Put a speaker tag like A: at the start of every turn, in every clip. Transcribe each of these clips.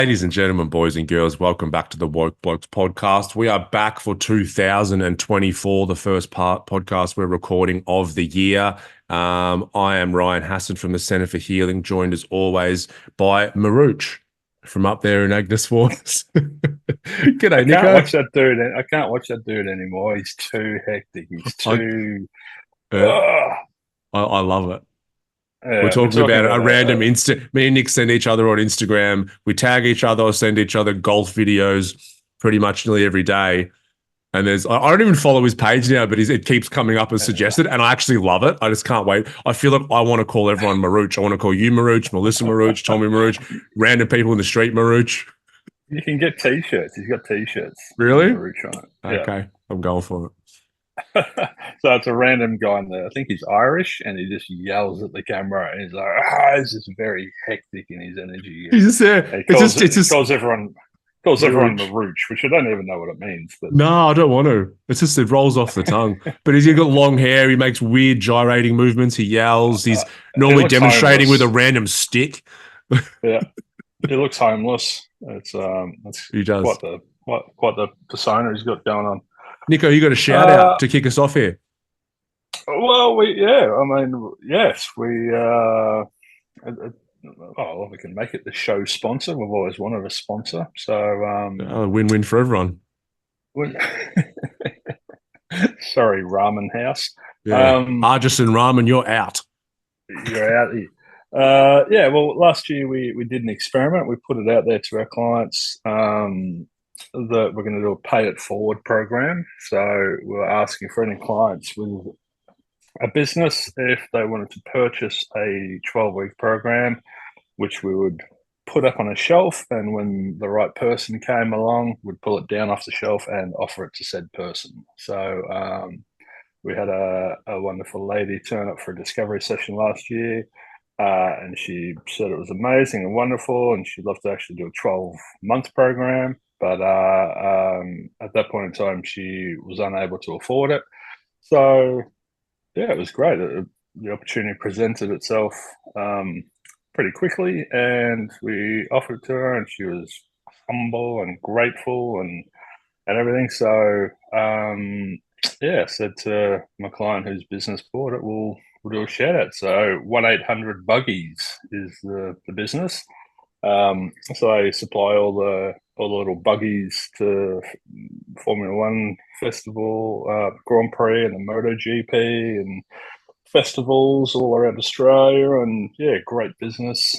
A: Ladies and gentlemen, boys and girls, welcome back to the Blokes podcast. We are back for 2024, the first podcast we're recording of the year. I am Ryan Hassan from the Centre for Healing, joined as always by Maruch from up there in Agnes Waters.
B: I
A: G'day,
B: can't
A: Nico.
B: watch that dude. I can't watch that dude anymore. He's too hectic. He's
A: I,
B: too.
A: uh,
B: Ugh.
A: I love it. We're
B: Yeah, we're
A: talking
B: talking
A: about a
B: about
A: random Me and Nick send each other on Instagram. We tag each other or send each other golf videos pretty much nearly every day. And I don't even follow his page now, but it keeps coming up as suggested. And I actually love it. I just can't wait. I feel like I want to call everyone Maruch. I want to call you Maruch, Melissa Maruch, Tommy Maruch, random people in the street Maruch.
B: you can get t-shirts. He's got t-shirts with
A: Really?
B: Maruch on it. Yeah.
A: Okay. I'm going for it.
B: So it's a random guy in there. I think he's Irish, and he just yells at the camera, and he's like, he's just very hectic in his energy,
A: He's
B: and
A: just there.
B: he
A: It's just
B: calls everyone
A: Maruch.
B: Maruch, which I don't even know what it means. But
A: No, I don't want to. It rolls off the tongue. But he's got long hair. He makes weird gyrating movements. He yells. He's
B: he
A: normally
B: looks
A: demonstrating with a
B: homeless.
A: random stick.
B: Yeah, he looks homeless. That's
A: He does.
B: quite the persona he's got going on.
A: Nico, you got a shout
B: Uh,
A: out to kick us off here.
B: well, I mean, yes, we can make it the show sponsor. We've always wanted a sponsor, so
A: Win-win for everyone.
B: we- sorry, Ramen House.
A: Yeah.
B: Um,
A: Artisan Ramen, you're out.
B: you're out. Yeah. Well, last year we did an experiment. We put it out there to our clients. That we're going to do a pay it forward program. So we're asking for any clients with a business if they wanted to purchase a 12-week program, which we would put up on a shelf. And when the right person came along, we'd pull it down off the shelf and offer it to said person. So we had a wonderful lady turn up for a discovery session last year. And she said it was amazing and wonderful, and she'd love to actually do a 12-month program. But at that point in time, she was unable to afford it. So, yeah, it was great. The opportunity presented itself pretty quickly, and we offered it to her, and she was humble and grateful and everything. So, yeah, said to my client whose business bought it, we'll do a shout out. So 1-800-Buggies is the business. So I supply all the little buggies to Formula One festival, Grand Prix, and the MotoGP, and festivals all around Australia. And yeah, great business.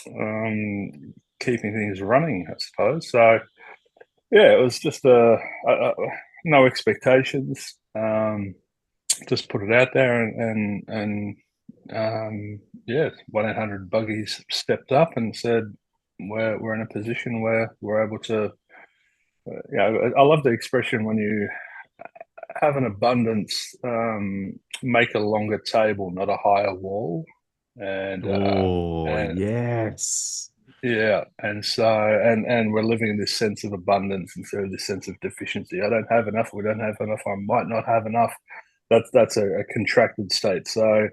B: Keeping things running, I suppose. So yeah, it was just no expectations. Just put it out there, and yeah, 1-800-Buggies stepped up and said we're in a position where we're able to. I love the expression when you have an abundance, make a longer table, not a higher wall, and
A: Oh,
B: and
A: yes.
B: yeah, and we're living in this sense of abundance instead of this sense of deficiency. I don't have enough. We don't have enough. I might not have enough. That's a contracted state. So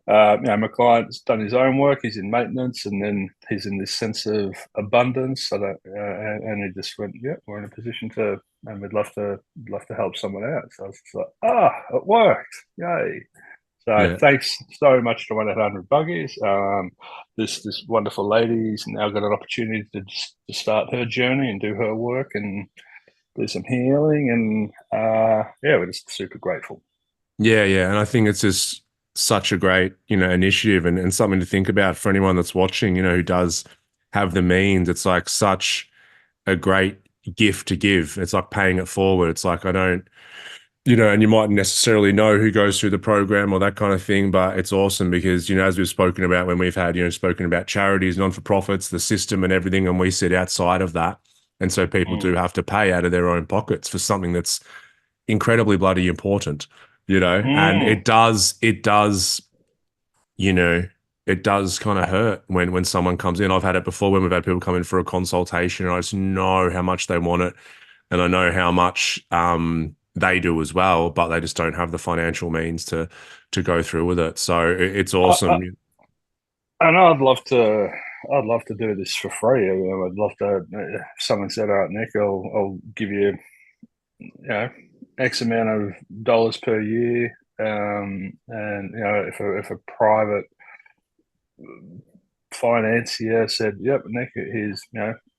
B: my client's done his own work. He's in maintenance, and then he's in this sense of abundance. And he just went, yeah, we're in a position to, and we'd love to help someone out. So I was just like, it worked, yay! So
A: Yeah.
B: thanks so much to 1-800-Buggies. This wonderful lady's now got an opportunity to start her journey and do her work and do some healing, and yeah, we're just super grateful.
A: Yeah, yeah. And I think it's just such a great, initiative and something to think about for anyone that's watching, who does have the means. It's like such a great gift to give. It's like paying it forward. It's like I don't, and you mightn't necessarily know who goes through the program or that kind of thing, but it's awesome because, as we've spoken about when we've had, spoken about charities, non-for-profits, the system and everything, and we sit outside of that. And so people do have to pay out of their own pockets for something that's incredibly bloody important, and
B: Mm.
A: it does kind of hurt when someone comes in. I've had it before when we've had people come in for a consultation, and I just know how much they want it, and I know how much they do as well, but they just don't have the financial means to go through with it. So it's
B: I,
A: awesome.
B: I know I'd love to I'd love to do this for free. I'd love to. If someone said, "All right, Nick, I'll give you, X amount of dollars per year," and if a private financier said, "Yep, Nick, here's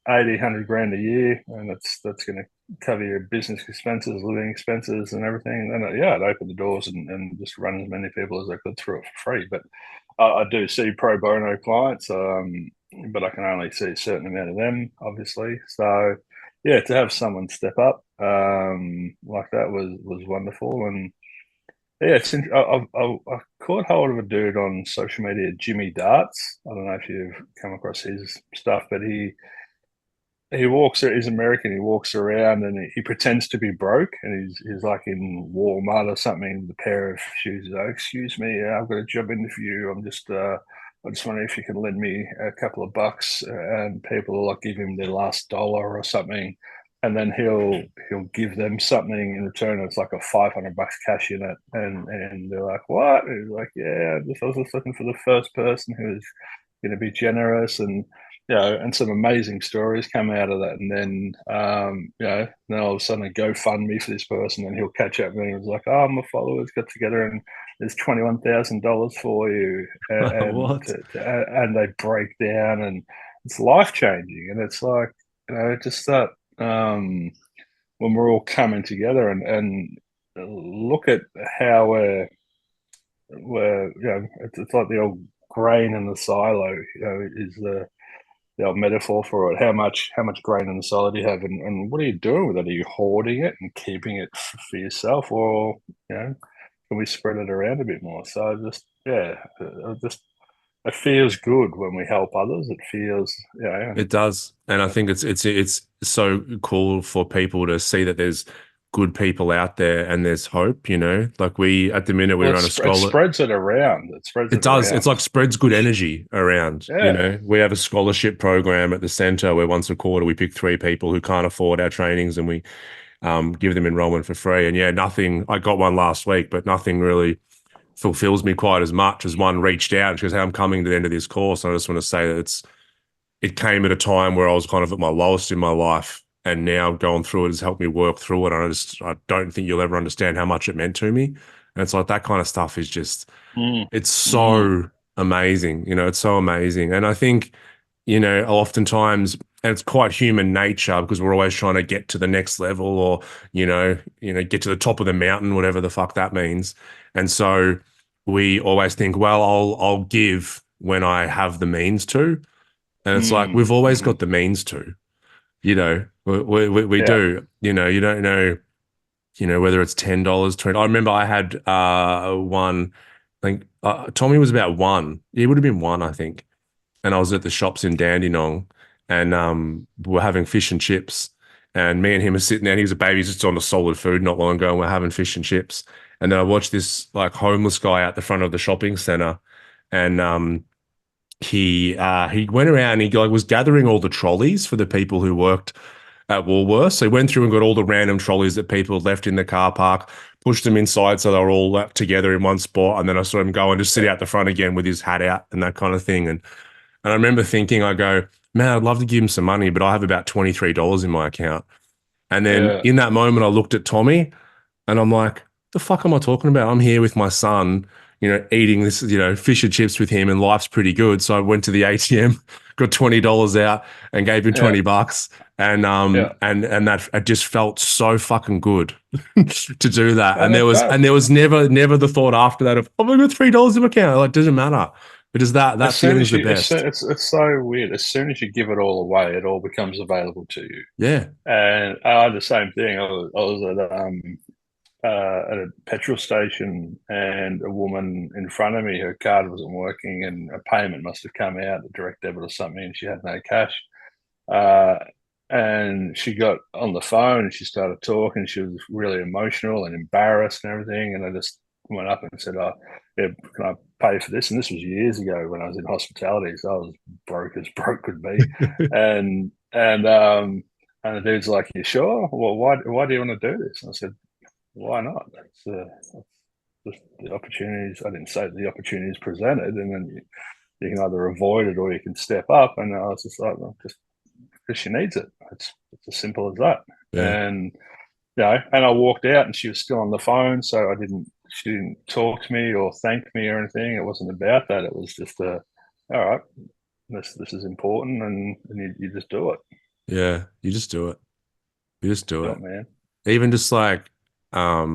B: 80, 100 grand a year, and that's going to cover your business expenses, living expenses, and everything," then I'd open the doors and just run as many people as I could through it for free. But I do see pro bono clients, but I can only see a certain amount of them, obviously. So, yeah, to have someone step up like that was wonderful. And yeah, I caught hold of a dude on social media, Jimmy Darts. I don't know if you've come across his stuff, but he walks. He's American. He walks around and he pretends to be broke, and he's like in Walmart or something with a pair of shoes. He's like, "Excuse me, I've got a job interview. I just wondering if you can lend me a couple of bucks." And people will like give him their last dollar or something, and then he'll give them something in return. It's like a $500 cash in it, and they're like, "What?" And he's like, "Yeah, I was just looking for the first person who's going to be generous." And and some amazing stories come out of that. And then, then all of a sudden a GoFundMe for this person, and he'll catch up with me. He's like, "Oh, my followers got together, and there's $21,000 for you,"
A: What?
B: and they break down, and it's life changing. And it's like, just that when we're all coming together and look at how we're it's like the old grain in the silo, is the old metaphor for it. How much grain in the silo do you have, and what are you doing with it? Are you hoarding it and keeping it for yourself, or can we spread it around a bit more? So just just it feels good when we help others. It feels
A: It does, and I think it's so cool for people to see that there's good people out there and there's hope. Like we at the minute we
B: well,
A: run a
B: it
A: scholar.
B: spreads it around. It spreads
A: It
B: it
A: does. It's
B: around.
A: like spreads good energy around.
B: Yeah.
A: We have a scholarship program at the center where once a quarter we pick three people who can't afford our trainings and we give them enrollment for free. And yeah, nothing. I got one last week, but nothing really fulfills me quite as much as one reached out and she goes, "Hey, I'm coming to the end of this course." And I just want to say that it came at a time where I was kind of at my lowest in my life, and now going through it has helped me work through it. And I don't think you'll ever understand how much it meant to me. And it's like that kind of stuff is just
B: Mm,
A: it's
B: mm,
A: so amazing. It's so amazing. And I think, oftentimes, and it's quite human nature because we're always trying to get to the next level or, get to the top of the mountain, whatever the fuck that means. And so we always think, well, I'll give when I have the means to. And it's like, we've always got the means to, we
B: yeah.
A: do, you don't know, whether it's $10, 20. I remember I had one, I think Tommy was about one. He would have been one, I think. And I was at the shops in Dandenong and we're having fish and chips. And me and him are sitting there. And he was a baby, just on a solid food not long ago. And we're having fish and chips. And then I watched this like homeless guy out the front of the shopping center. And he went around. He like was gathering all the trolleys for the people who worked at Woolworths. So he went through and got all the random trolleys that people had left in the car park, pushed them inside so they were all together in one spot. And then I saw him go and just sit out the front again with his hat out and that kind of thing. And I remember thinking, I go, man, I'd love to give him some money, but I have about $23 in my account. And then
B: Yeah.
A: in that moment, I looked at Tommy and I'm like, the fuck am I talking about? I'm here with my son, eating this, fish and chips with him, and life's pretty good. So I went to the ATM, got $20 out, and gave him
B: Yeah.
A: 20 bucks. And
B: Yeah.
A: that it just felt so fucking good to do that. And
B: And
A: there
B: it
A: was
B: does.
A: never the thought after that of, oh, I got $3 in my account. Like, it doesn't matter. Because that
B: As soon
A: feeling's
B: as
A: the
B: you,
A: best.
B: it's so weird. As soon as you give it all away, it all becomes available to you.
A: Yeah.
B: And I had the same thing. I was at a petrol station, and a woman in front of me, her card wasn't working, and a payment must have come out, a direct debit or something, and she had no cash. Uh, and she got on the phone and she started talking. She was really emotional and embarrassed and everything. And I just went up and said, "Oh, yeah, can I pay for this?" And this was years ago when I was in hospitality, so I was broke as broke could be. And the dude's like, "You sure? Well, why do you want to do this?" And I said, "Why not? It's just the opportunities." I didn't say the opportunities presented, and then you can either avoid it or you can step up. And I was just like, well, just because she needs it. It's as simple as that.
A: Yeah.
B: And and I walked out and she was still on the phone, so she didn't talk to me or thank me or anything. It wasn't about that. It was just all right, this is important, and you just do it.
A: Yeah. You just do it. You just do
B: Do
A: it.
B: it, man.
A: Even just like my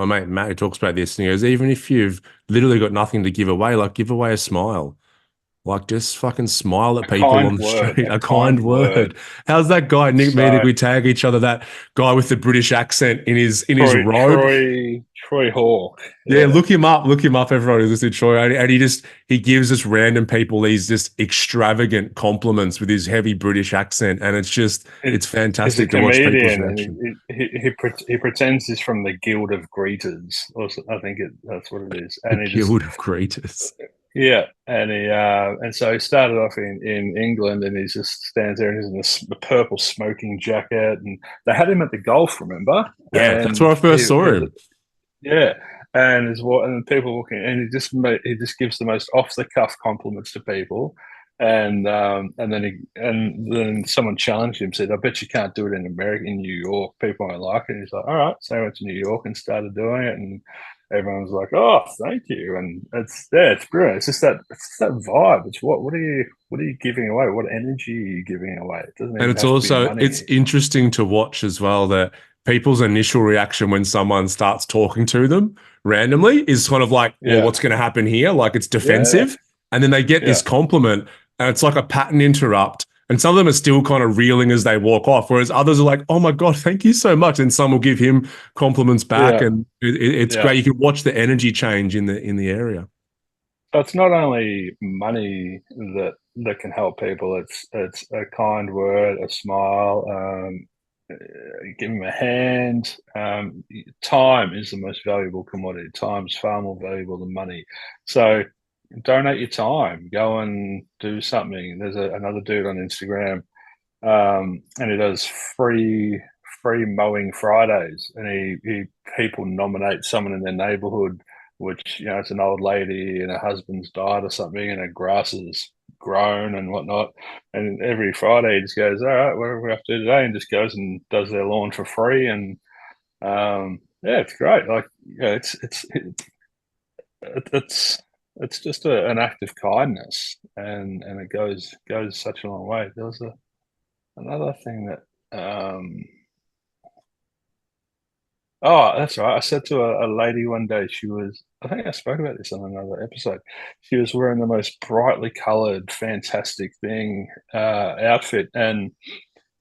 A: mate Matt who talks about this and he goes, even if you've literally got nothing to give away, like give away a smile. Like just fucking smile
B: A
A: at people on
B: kind
A: the
B: word,
A: street.
B: a
A: A kind
B: kind
A: word.
B: word.
A: How's that guy Nick Meedig?
B: So
A: We tag each other. That guy with the British accent in his
B: Troy,
A: robe.
B: Troy, Troy Hawk.
A: Yeah,
B: Yeah,
A: look him up. Look him up. Everyone who's listening to Troy, and he gives us random people these just extravagant compliments with his heavy British accent, and it's
B: he's a
A: fantastic to watch people's
B: comedian,
A: reaction.
B: and he pretends he's from the Guild of Greeters. Also, I think that's what it is.
A: The
B: And he just
A: Guild of Greeters.
B: yeah, and so he started off in England, and he just stands there and he's in the purple smoking jacket, and they had him at the golf, remember?
A: Yeah, that's where
B: And
A: I first saw him.
B: yeah, and people walking, and he just gives the most off the cuff compliments to people, and then someone challenged him, said, "I bet you can't do it in America, in New York. People won't like it." And he's like, "All right." So I went to New York and started doing it, and everyone was like, "Oh, thank you." And it's brilliant. It's that vibe. It's what are you giving away? What energy are you giving away? It doesn't
A: And
B: even have to be
A: it's
B: money.
A: interesting to watch as well that people's initial reaction when someone starts talking to them randomly is kind of like, well,
B: Yeah,
A: what's going to happen here? Like it's
B: yeah,
A: defensive. And then they get this
B: yeah,
A: compliment and it's like a pattern interrupt. And some of them are still kind of reeling as they walk off, whereas others are like, "Oh my god, thank you so much," and some will give him compliments back,
B: yeah,
A: and it's
B: yeah.
A: great. You can watch the energy change in the area.
B: So it's not only money that can help people. It's a kind word, a smile, give them a hand. Time is the most valuable commodity. Time's far more valuable than money. So donate your time. Go and do something. There's another dude on Instagram, and he does free mowing Fridays, and he people nominate someone in their neighborhood, which it's an old lady and her husband's died or something, and her grass is grown and whatnot. And every Friday he just goes, "All right, what do we have to do today?" And just goes and does their lawn for free. And yeah, it's great. Like it's just an act of kindness, and it goes such a long way. There was another thing that oh, that's right. I said to a lady one day, I think I spoke about this on another episode. She was wearing the most brightly colored, fantastic outfit. And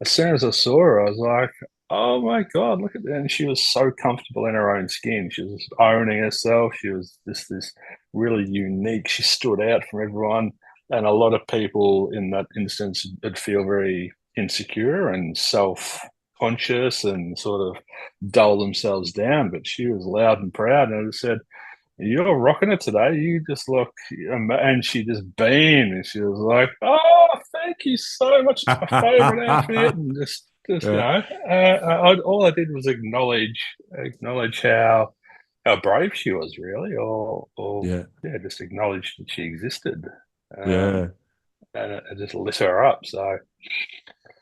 B: as soon as I saw her, I was like, oh my God, look at that. And she was so comfortable in her own skin. She was owning herself. She was just this really unique. She stood out from everyone. And a lot of people in that instance would feel very insecure and self-conscious and sort of dull themselves down. But she was loud and proud, and I just said, "You're rocking it today. You just look," and she just beamed, and she was like, "Oh, thank you so much. It's my favorite outfit." And just
A: Yeah,
B: all I did was acknowledge how brave she was, really, or
A: yeah,
B: yeah, just acknowledge that she existed,
A: yeah.
B: um, and it just lit her up. So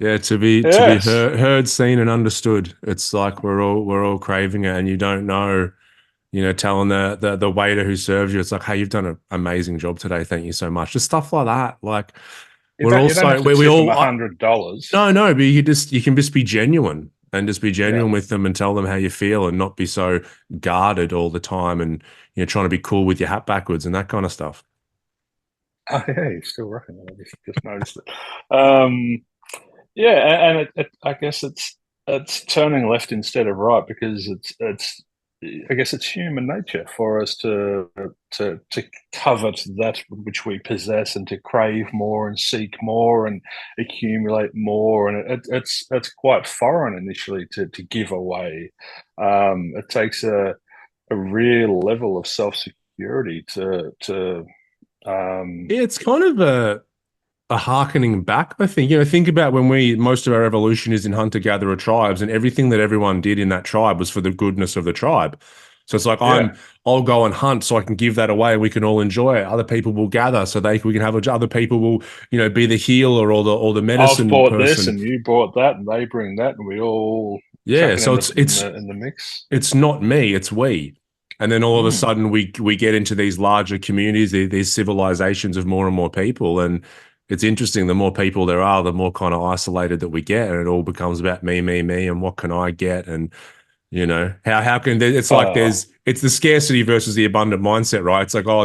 A: Yeah, to be
B: yes,
A: heard, seen, and understood. It's like we're all craving it, and you don't know, telling the waiter who serves you, it's like, hey, you've done an amazing job today. Thank you so much. Just stuff like that. Like we're
B: you don't
A: also
B: have to
A: we
B: tip them
A: all
B: $100.
A: no, but you can just be genuine and just be
B: Yeah.
A: genuine with them and tell them how you feel and not be so guarded all the time and trying to be cool with your hat backwards and that kind of stuff.
B: Oh yeah, you're still rocking it. I just noticed it. Yeah, and I guess it's turning left instead of right, because it's I guess it's human nature for us to covet that which we possess, and to crave more and seek more and accumulate more, and it's quite foreign initially to give away. It takes a real level of self security to
A: Yeah, it's kind of a harkening back, I think. Think about when most of our evolution is in hunter gatherer tribes, and everything that everyone did in that tribe was for the goodness of the tribe. So it's like
B: Yeah.
A: I'll go and hunt so I can give that away and we can all enjoy it. Other people will gather so we can have other people will, be the healer or the
B: I've
A: medicine
B: bought this
A: person.
B: and you bought that and they bring that and we all chuck
A: Yeah.
B: it
A: So
B: in the mix.
A: it's not me, it's we. And then all of a
B: Mm.
A: sudden we get into these larger communities, these civilizations of more and more people. And it's interesting, the more people there are, the more kind of isolated that we get. And it all becomes about me, and what can I get? And how can it's like
B: Oh,
A: it's the scarcity versus the abundant mindset, right? It's like, oh,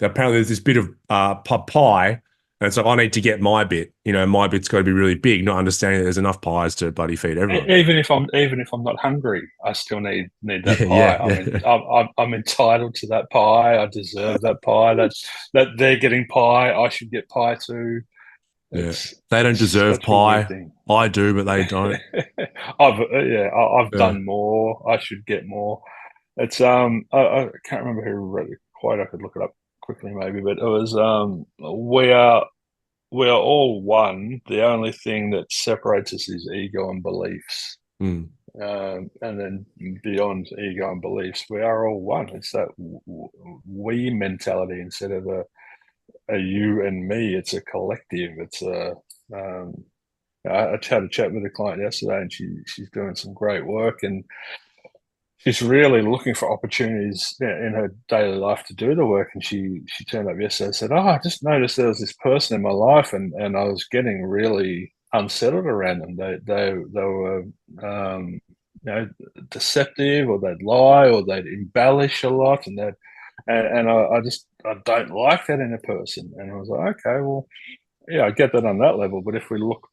A: apparently there's this bit of pie, and it's like I need to get my bit. My bit's got to be really big, not understanding that there's enough pies to bloody feed everyone.
B: even if I'm not hungry, I still need that
A: Yeah,
B: pie.
A: yeah, yeah.
B: I'm entitled to that pie. I deserve that pie. That they're getting pie. I should get pie too.
A: Yeah. They don't deserve
B: That's a weird
A: pie.
B: thing.
A: I do, but they don't.
B: I've
A: Yeah.
B: done more. I should get more. It's I can't remember who wrote the quote. I could look it up quickly maybe, but it was we are all one. The only thing that separates us is ego and beliefs.
A: Mm.
B: And then beyond ego and beliefs, we are all one. It's that we mentality instead of a you and me. It's a collective. It's a I had a chat with a client yesterday, and she's doing some great work, and she's really looking for opportunities in her daily life to do the work. And she turned up yesterday and said, "Oh, I just noticed there was this person in my life, and I was getting really unsettled around them. They were deceptive, or they'd lie, or they'd embellish a lot, and I don't like that in a person." And I was like, okay, well, yeah, I get that on that level, but if we look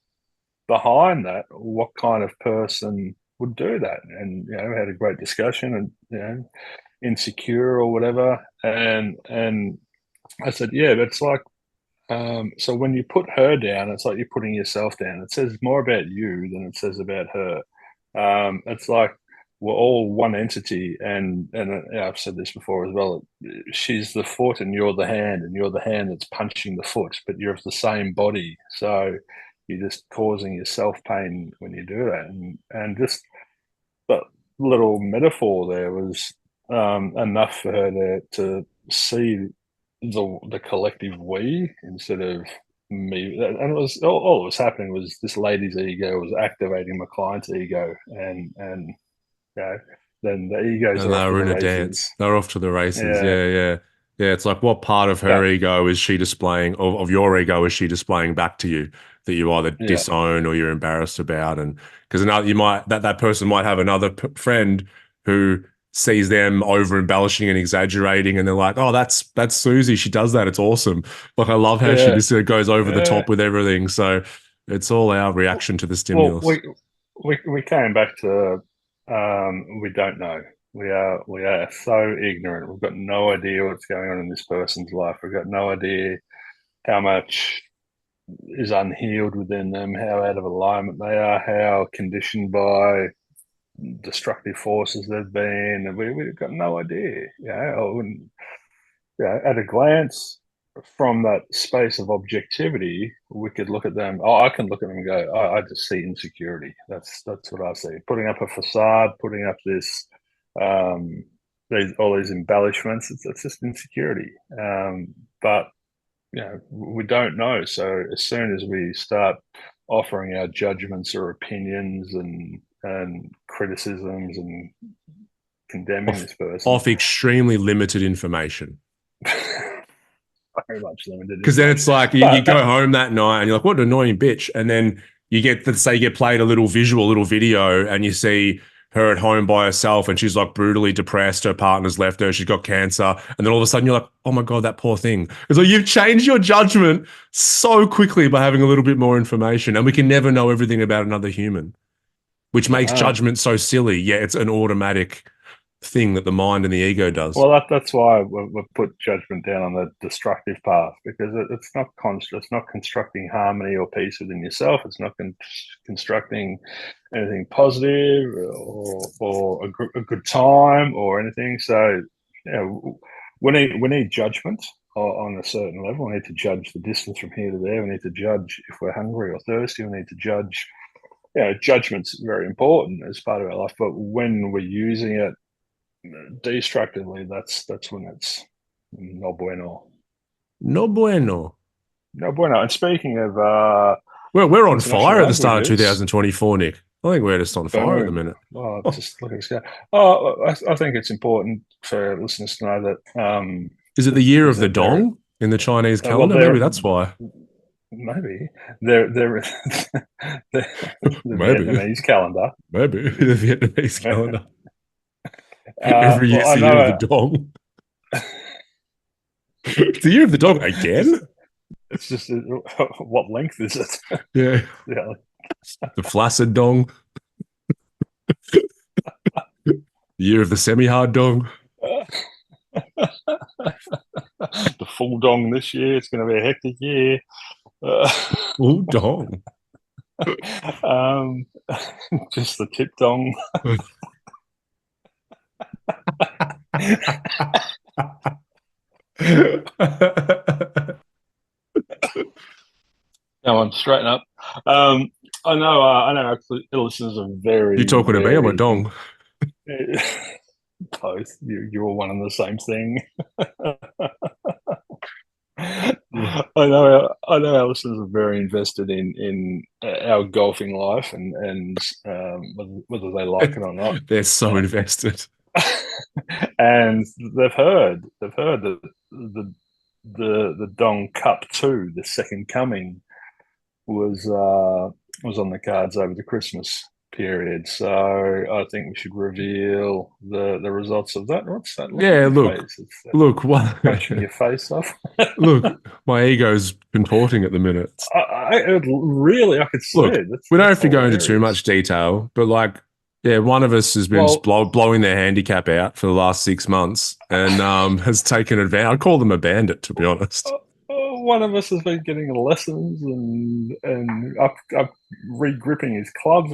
B: behind that, what kind of person would do that? And we had a great discussion, and insecure or whatever. And I said, yeah, but it's like so when you put her down, it's like you're putting yourself down. It says more about you than it says about her. It's like we're all one entity, and I've said this before as well. She's the foot, and you're the hand that's punching the foot, but you're of the same body. So you're just causing yourself pain when you do that, and just that little metaphor there was enough for her to see the collective we instead of me. And it was all that was happening was this lady's ego was activating my client's ego, and you know, then the egos
A: And
B: are
A: they
B: off to
A: were
B: the
A: in a
B: races.
A: dance. They were off to the races.
B: Yeah,
A: Yeah, yeah. Yeah, it's like what part of her
B: that
A: ego is she displaying, of your ego is she displaying back to you that you either
B: yeah,
A: disown or you're embarrassed about? And because another, you might, that person might have another friend who sees them over embellishing and exaggerating, and they're like, oh, that's Susie. She does that. It's awesome. Like, I love how she
B: yeah,
A: just goes over the
B: yeah.
A: top with everything. So it's all our reaction to the
B: Well,
A: stimulus.
B: we came back to we don't know. We are so ignorant. We've got no idea what's going on in this person's life. We've got no idea how much is unhealed within them, how out of alignment they are, how conditioned by destructive forces they've been. And we've got no idea. At a glance, from that space of objectivity, we could look at them. Oh, I can look at them and go, I just see insecurity. That's what I see. Putting up a facade, putting up this, all these embellishments. It's just insecurity. But we don't know. So as soon as we start offering our judgments or opinions and criticisms and condemning
A: Off,
B: this person,
A: off extremely limited information.
B: very much limited
A: Because then
B: information.
A: it's like you
B: But
A: go home that night and you're like, what an annoying bitch. And then you get, let's say, you get played a little visual, little video, and you see her at home by herself and she's like brutally depressed. Her partner's left her. She's got cancer. And then all of a sudden you're like, oh my God, that poor thing. It's like you've changed your judgment so quickly by having a little bit more information. And we can never know everything about another human, which makes
B: no.
A: judgment so silly. Yeah, it's an automatic thing that the mind and the ego does.
B: Well, that's why we've put judgment down on the destructive path, because it's not constructing harmony or peace within yourself. It's not constructing anything positive or a good time or anything. So, we need judgment on a certain level. We need to judge the distance from here to there. We need to judge if we're hungry or thirsty. We need to judge. Judgment's very important as part of our life, but when we're using it destructively, that's when it's no bueno.
A: No bueno.
B: No bueno. And speaking of
A: We're on
B: international
A: fire at the start of
B: languages,
A: 2024, Nick. I think we're just on fire at the
B: boom.
A: minute.
B: Oh,
A: Oh,
B: just look at this guy. Oh, I think it's important for listeners to know that
A: is it the year of
B: is
A: the
B: that they're
A: dong in the Chinese
B: well,
A: calendar? Maybe
B: they're
A: that's why.
B: maybe they're the
A: Maybe.
B: Vietnamese calendar.
A: Maybe. The Vietnamese calendar. Every
B: Well,
A: year's
B: I
A: the year of the
B: know
A: dong. It's the year of the dong again?
B: it's just what length is it?
A: Yeah.
B: Yeah,
A: The flaccid dong. The year of the semi-hard dong.
B: the full dong this year. It's going to be a hectic year. Uh,
A: Full dong.
B: um, just the tip dong. Come on, straighten up. I know. Actually, the listeners are
A: You
B: very,
A: talking to me or my
B: very
A: dong?
B: both. You're one and the same thing. I know our listeners are very invested in our golfing life and whether they like it or not.
A: They're so invested.
B: And they've heard that the Dong Cup 2, the second coming, was on the cards over the Christmas period. So I think we should reveal the results of that. What's that look on
A: Yeah,
B: your
A: look,
B: face? It's
A: look, what?
B: punching your face off.
A: Look, my ego's contorting at the minute.
B: I could see
A: Look,
B: it.
A: we don't
B: That's
A: have to go into too
B: hilarious.
A: much detail, but like, yeah, one of us has been
B: Well,
A: blowing their handicap out for the last 6 months and has taken advantage. I call them a bandit, to be honest.
B: one of us has been getting lessons and up re-gripping his clubs.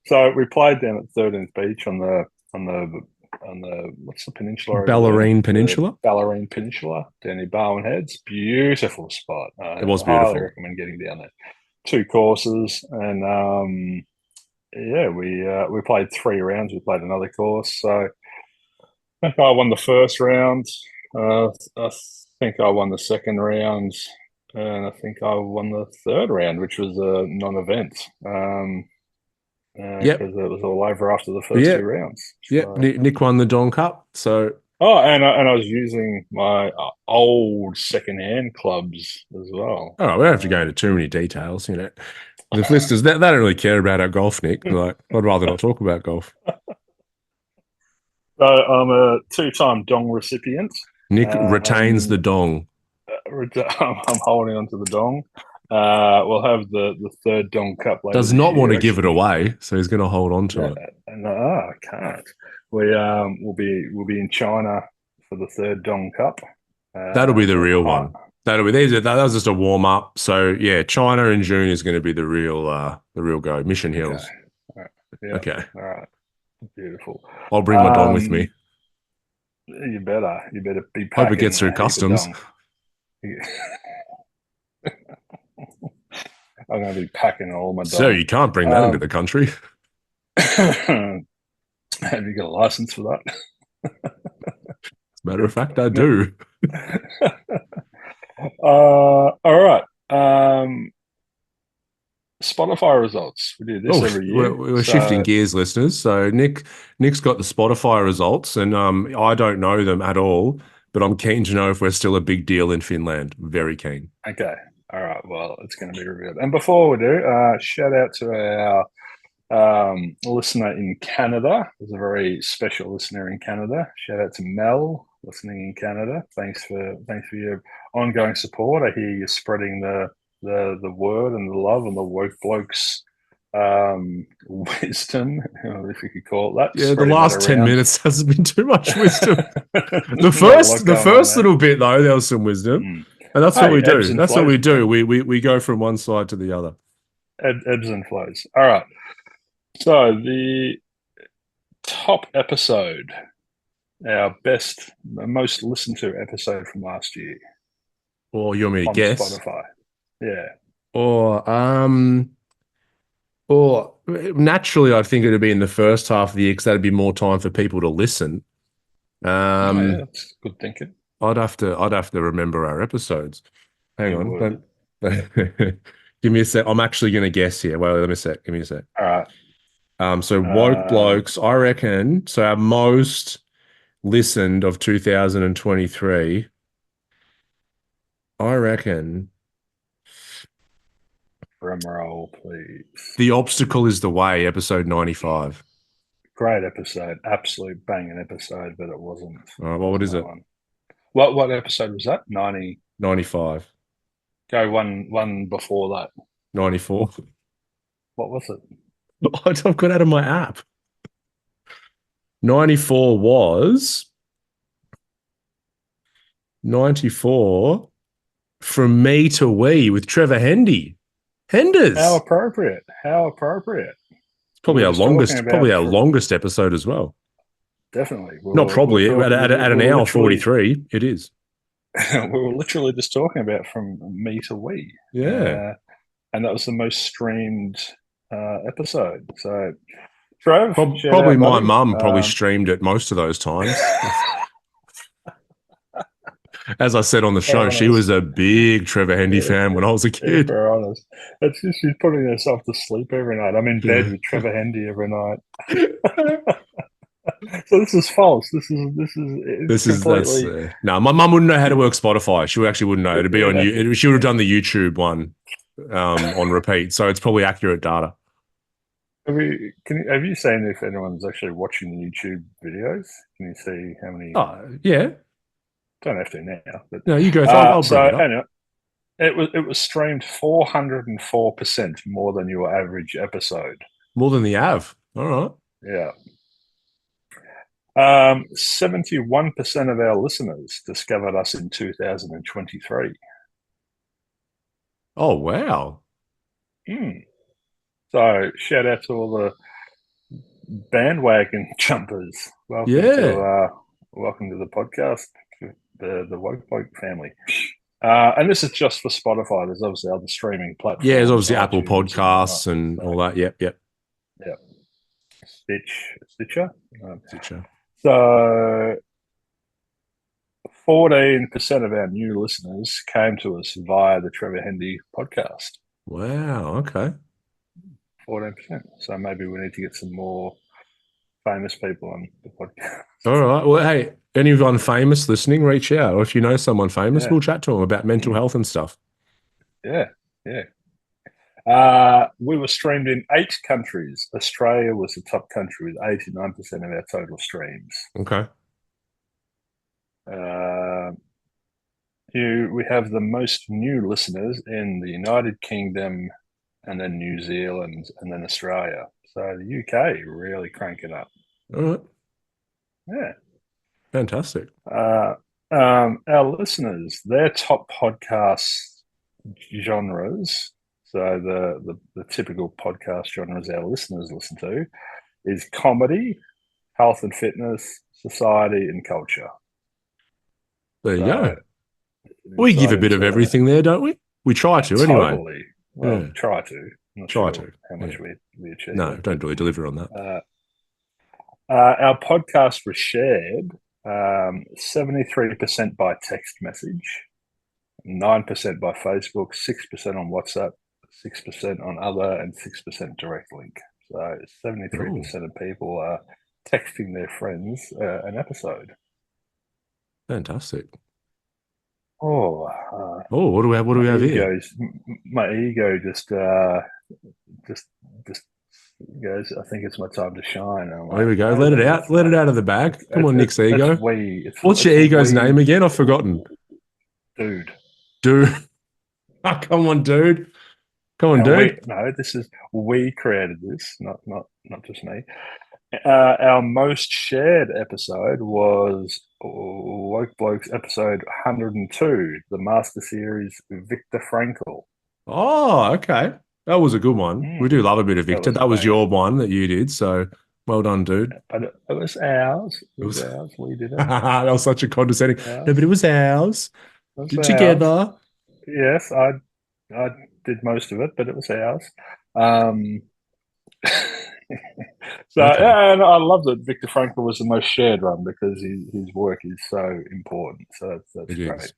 B: So we played down at 13th Beach on the on the what's the peninsula over there?
A: Ballerine
B: The
A: Peninsula.
B: Ballerine Peninsula down near Barwon Heads. Beautiful spot.
A: It was
B: I highly
A: beautiful.
B: recommend getting down there. Two courses and yeah, we played 3 rounds. We played another course. So I think I won the first round. I think I won the second round, and I think I won the third round, which was a non-event
A: Yep.
B: because it was all over after the first
A: Yeah.
B: 2 rounds.
A: Yep.
B: So,
A: Nick won the Don Cup. So,
B: oh, and I was using my old second-hand clubs as well.
A: oh, we don't have to go into too many details. You know, the listeners, they don't really care about our golf, Nick. Like, I'd rather not talk about golf.
B: So I'm a two-time Dong recipient.
A: Nick retains the dong.
B: I'm holding on to the Dong. We'll have the third Dong Cup later
A: Does
B: this
A: not want
B: year.
A: to give it
B: Actually,
A: away, so he's going to hold on to
B: no,
A: it.
B: no, I can't. We'll be in China for the third Dong Cup.
A: That'll be the
B: We're
A: real one. That'll be that was just a warm up. So yeah, China in June is going to be the real go. Mission Hills.
B: Okay. All right. Yeah.
A: Okay.
B: All right. Beautiful.
A: I'll bring my dong with me.
B: You better be
A: Hope
B: packing
A: it gets through
B: a heap of
A: customs.
B: dong. I'm going to be packing all my dong.
A: So you can't bring that into the country.
B: Have you got a license for that?
A: As a matter of fact, I do.
B: All right. Spotify results. We do this every year.
A: We're shifting gears, listeners. So Nick's got the Spotify results, and I don't know them at all, but I'm keen to know if we're still a big deal in Finland. Very keen.
B: Okay. All right. Well, it's going to be revealed. And before we do, shout out to our listener in Canada. There's a very special listener in Canada. Shout out to Mel, listening in Canada. Thanks for your ongoing support. I hear you're spreading the word and the love and the woke blokes wisdom, if you could call it that.
A: Yeah, the last 10 minutes hasn't been too much wisdom. the first little bit though, there was some wisdom. And that's what we do. That's what we do. We go from one side to the other.
B: Ebbs and flows. All right. So the top episode, our most listened to episode from last year.
A: Or you want me to guess?
B: Spotify. Yeah.
A: Or naturally, I think it'd be in the first half of the year because that'd be more time for people to listen.
B: Oh yeah,
A: Um,
B: that's good thinking.
A: I'd have to remember our episodes. Hang
B: You
A: on,
B: would.
A: don't give me a sec. I'm actually going to guess here. Wait, let me a sec. Give me a sec.
B: All right.
A: So woke
B: Um,
A: blokes, I reckon. So our most listened of 2023, I reckon.
B: drum roll, please.
A: The obstacle is the way, episode 95.
B: Great episode, absolute banging episode, but it
A: All right, well, what
B: wasn't
A: is
B: that
A: it?
B: one. What episode was that? 90.
A: 95,
B: Go one before that.
A: 94.
B: What was it?
A: I've got out of my app. 94 was 94 from me to we with Trevor Hendy.
B: How
A: Henders.
B: appropriate. How appropriate.
A: It's
B: We
A: probably
B: were
A: our
B: just talking
A: longest, probably
B: about
A: our longest episode as well.
B: definitely.
A: Not
B: We were
A: probably at,
B: talking.
A: at, at
B: We
A: an
B: were
A: hour
B: literally
A: 43. It is.
B: we were literally just talking about from me to we,
A: Yeah.
B: and that was the most streamed episode. So, Trev, shout
A: Probably
B: out,
A: my
B: buddy.
A: mum probably streamed it most of those times. As I said on the show,
B: Fair
A: she
B: honest.
A: was a big Trevor Hendy
B: Yeah,
A: fan when I was a
B: yeah,
A: kid.
B: fair honest. It's just she's putting herself to sleep every night. I'm in bed
A: Yeah.
B: with Trevor Hendy every night. So this is false. This is it's
A: That's
B: completely
A: no. My mum wouldn't know how to work Spotify. She actually wouldn't know. It'd be on
B: yeah.
A: you. She would have done the YouTube one on repeat. So it's probably accurate data.
B: Have you seen if anyone's actually watching the YouTube videos? Can you see how many?
A: Oh yeah.
B: Don't have to now, but
A: No, you go. I'll bring
B: so
A: it up.
B: anyway, it was streamed 404% more than your average episode.
A: More than the Av. All right.
B: Yeah. 71% of our listeners discovered us in 2023.
A: Oh wow.
B: Mm. So shout out to all the bandwagon jumpers.
A: Yeah.
B: Welcome to the podcast, the Woke Bloke family. And this is just for Spotify. There's obviously other streaming
A: Yeah. There's
B: platforms,
A: obviously Apple
B: iTunes and whatnot.
A: Podcasts and
B: So
A: all that. Yep. Yep.
B: yeah, Stitcher.
A: Stitcher.
B: So 14% of our new listeners came to us via the Trevor Hendy podcast.
A: Wow. Okay.
B: 14%. So maybe we need to get some more famous people on the podcast.
A: All right. Well, hey, anyone famous listening, reach out. Or if you know someone famous,
B: Yeah.
A: we'll chat to them about mental health and stuff.
B: Yeah. We were streamed in 8 countries. Australia was the top country with 89% of our total streams.
A: Okay.
B: We have the most new listeners in the United Kingdom and then New Zealand and then Australia. So the UK really cranking up.
A: All right.
B: Yeah.
A: Fantastic.
B: Our listeners, their top podcast genres, so the typical podcast genres our listeners listen to, is comedy, health and fitness, society, and culture.
A: There you
B: So,
A: go. We give a bit of
B: into
A: everything there, don't we? We try to anyway.
B: totally. Well,
A: Yeah.
B: try to. I'm not
A: Try
B: sure
A: to.
B: how much
A: Yeah.
B: we achieve.
A: No, don't really deliver on that.
B: Our podcast was shared 73% by text message, 9% by Facebook, 6% on WhatsApp, 6% on other, and 6% direct link. So 73% of people are texting their friends an episode.
A: Fantastic.
B: Oh,
A: what do we have here?
B: My ego just goes. I think it's my time to shine. I'm
A: Here we go.
B: no,
A: Let it
B: it's
A: out. Let it out of the bag. Come on, Nick's
B: it's
A: ego. What's your ego's name again? I've forgotten.
B: Dude.
A: Oh, come on, dude. Come on, dude.
B: We created this, not just me. Our most shared episode was Woke Blokes episode 102, the Master Series Viktor Frankl.
A: Oh, okay. That was a good one. We do love a bit of Victor. That was your one that you did. So well done, dude.
B: But it was ours. It was ours. We did it.
A: That was such a condescending. No, but it was ours. Together.
B: Yes, I did most of it, but it was ours. So
A: Okay.
B: yeah, and I love that Viktor Frankl was the most shared one because his work is so important. So that's
A: It
B: great.
A: is.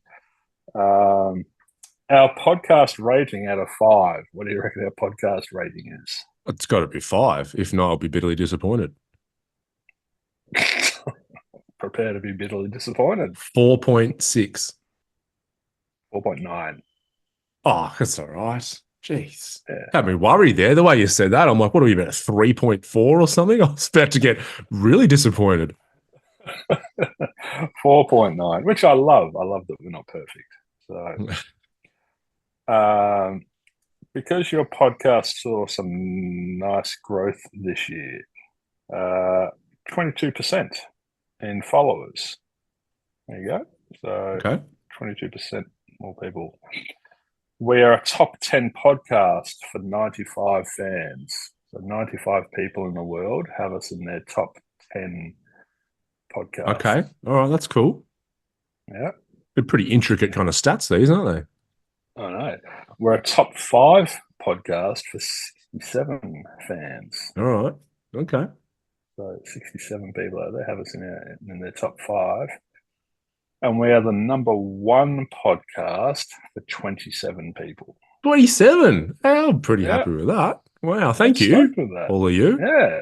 B: Um, our podcast rating out of 5. What do you reckon our podcast rating
A: It's got to be 5. If not, I'll be bitterly disappointed.
B: is? Prepare to be bitterly disappointed.
A: 4.6.
B: 4.9.
A: Oh, that's all right. Jeez.
B: Yeah.
A: Had me worried there. The way you said that, I'm like, what are we about, a 3.4 or something? I was about to get really disappointed.
B: 4.9, which I love. I love that we're not perfect. So, because your podcast saw some nice growth this year, 22% in followers. There you go. So,
A: Okay.
B: 22% more people. We are a top 10 podcast for 95 fans. So, 95 people in the world have us in their top 10 podcasts.
A: Okay. All right. That's cool.
B: Yeah.
A: They're pretty intricate kind of stats, these, aren't
B: I know. We're a top 5 podcast for 67 fans.
A: they? All right. Okay.
B: So 67 people out there have us in their top 5. And we are the number 1 podcast for 27 people.
A: 27. I'm pretty
B: Yeah,
A: happy with that. Wow.
B: I'm
A: Thank you,
B: stoked with that.
A: all of you.
B: Yeah.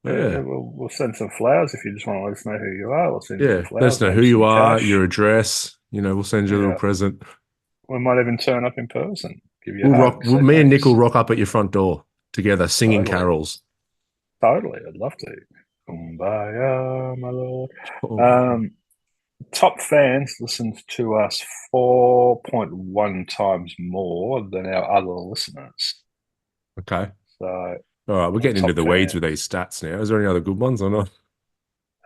A: Yeah.
B: We'll send some flowers if you just want to let us know who you are. We'll send you some
A: Yeah. Let us
B: flowers,
A: know who
B: maybe
A: you
B: some
A: are,
B: cash.
A: your address. We'll send you a little
B: Yeah.
A: present.
B: We might even turn up in person, give you a hug, say
A: Me and Nick will
B: thanks.
A: rock up at your front door together, singing
B: Totally.
A: carols.
B: Totally. I'd love to. Kumbaya, my lord.
A: Oh,
B: Um, top fans listened to us 4.1 times more than our other listeners.
A: okay.
B: So,
A: All right. We're
B: our
A: getting into
B: top
A: the weeds with
B: fans,
A: these stats now. Is there any other good ones or not?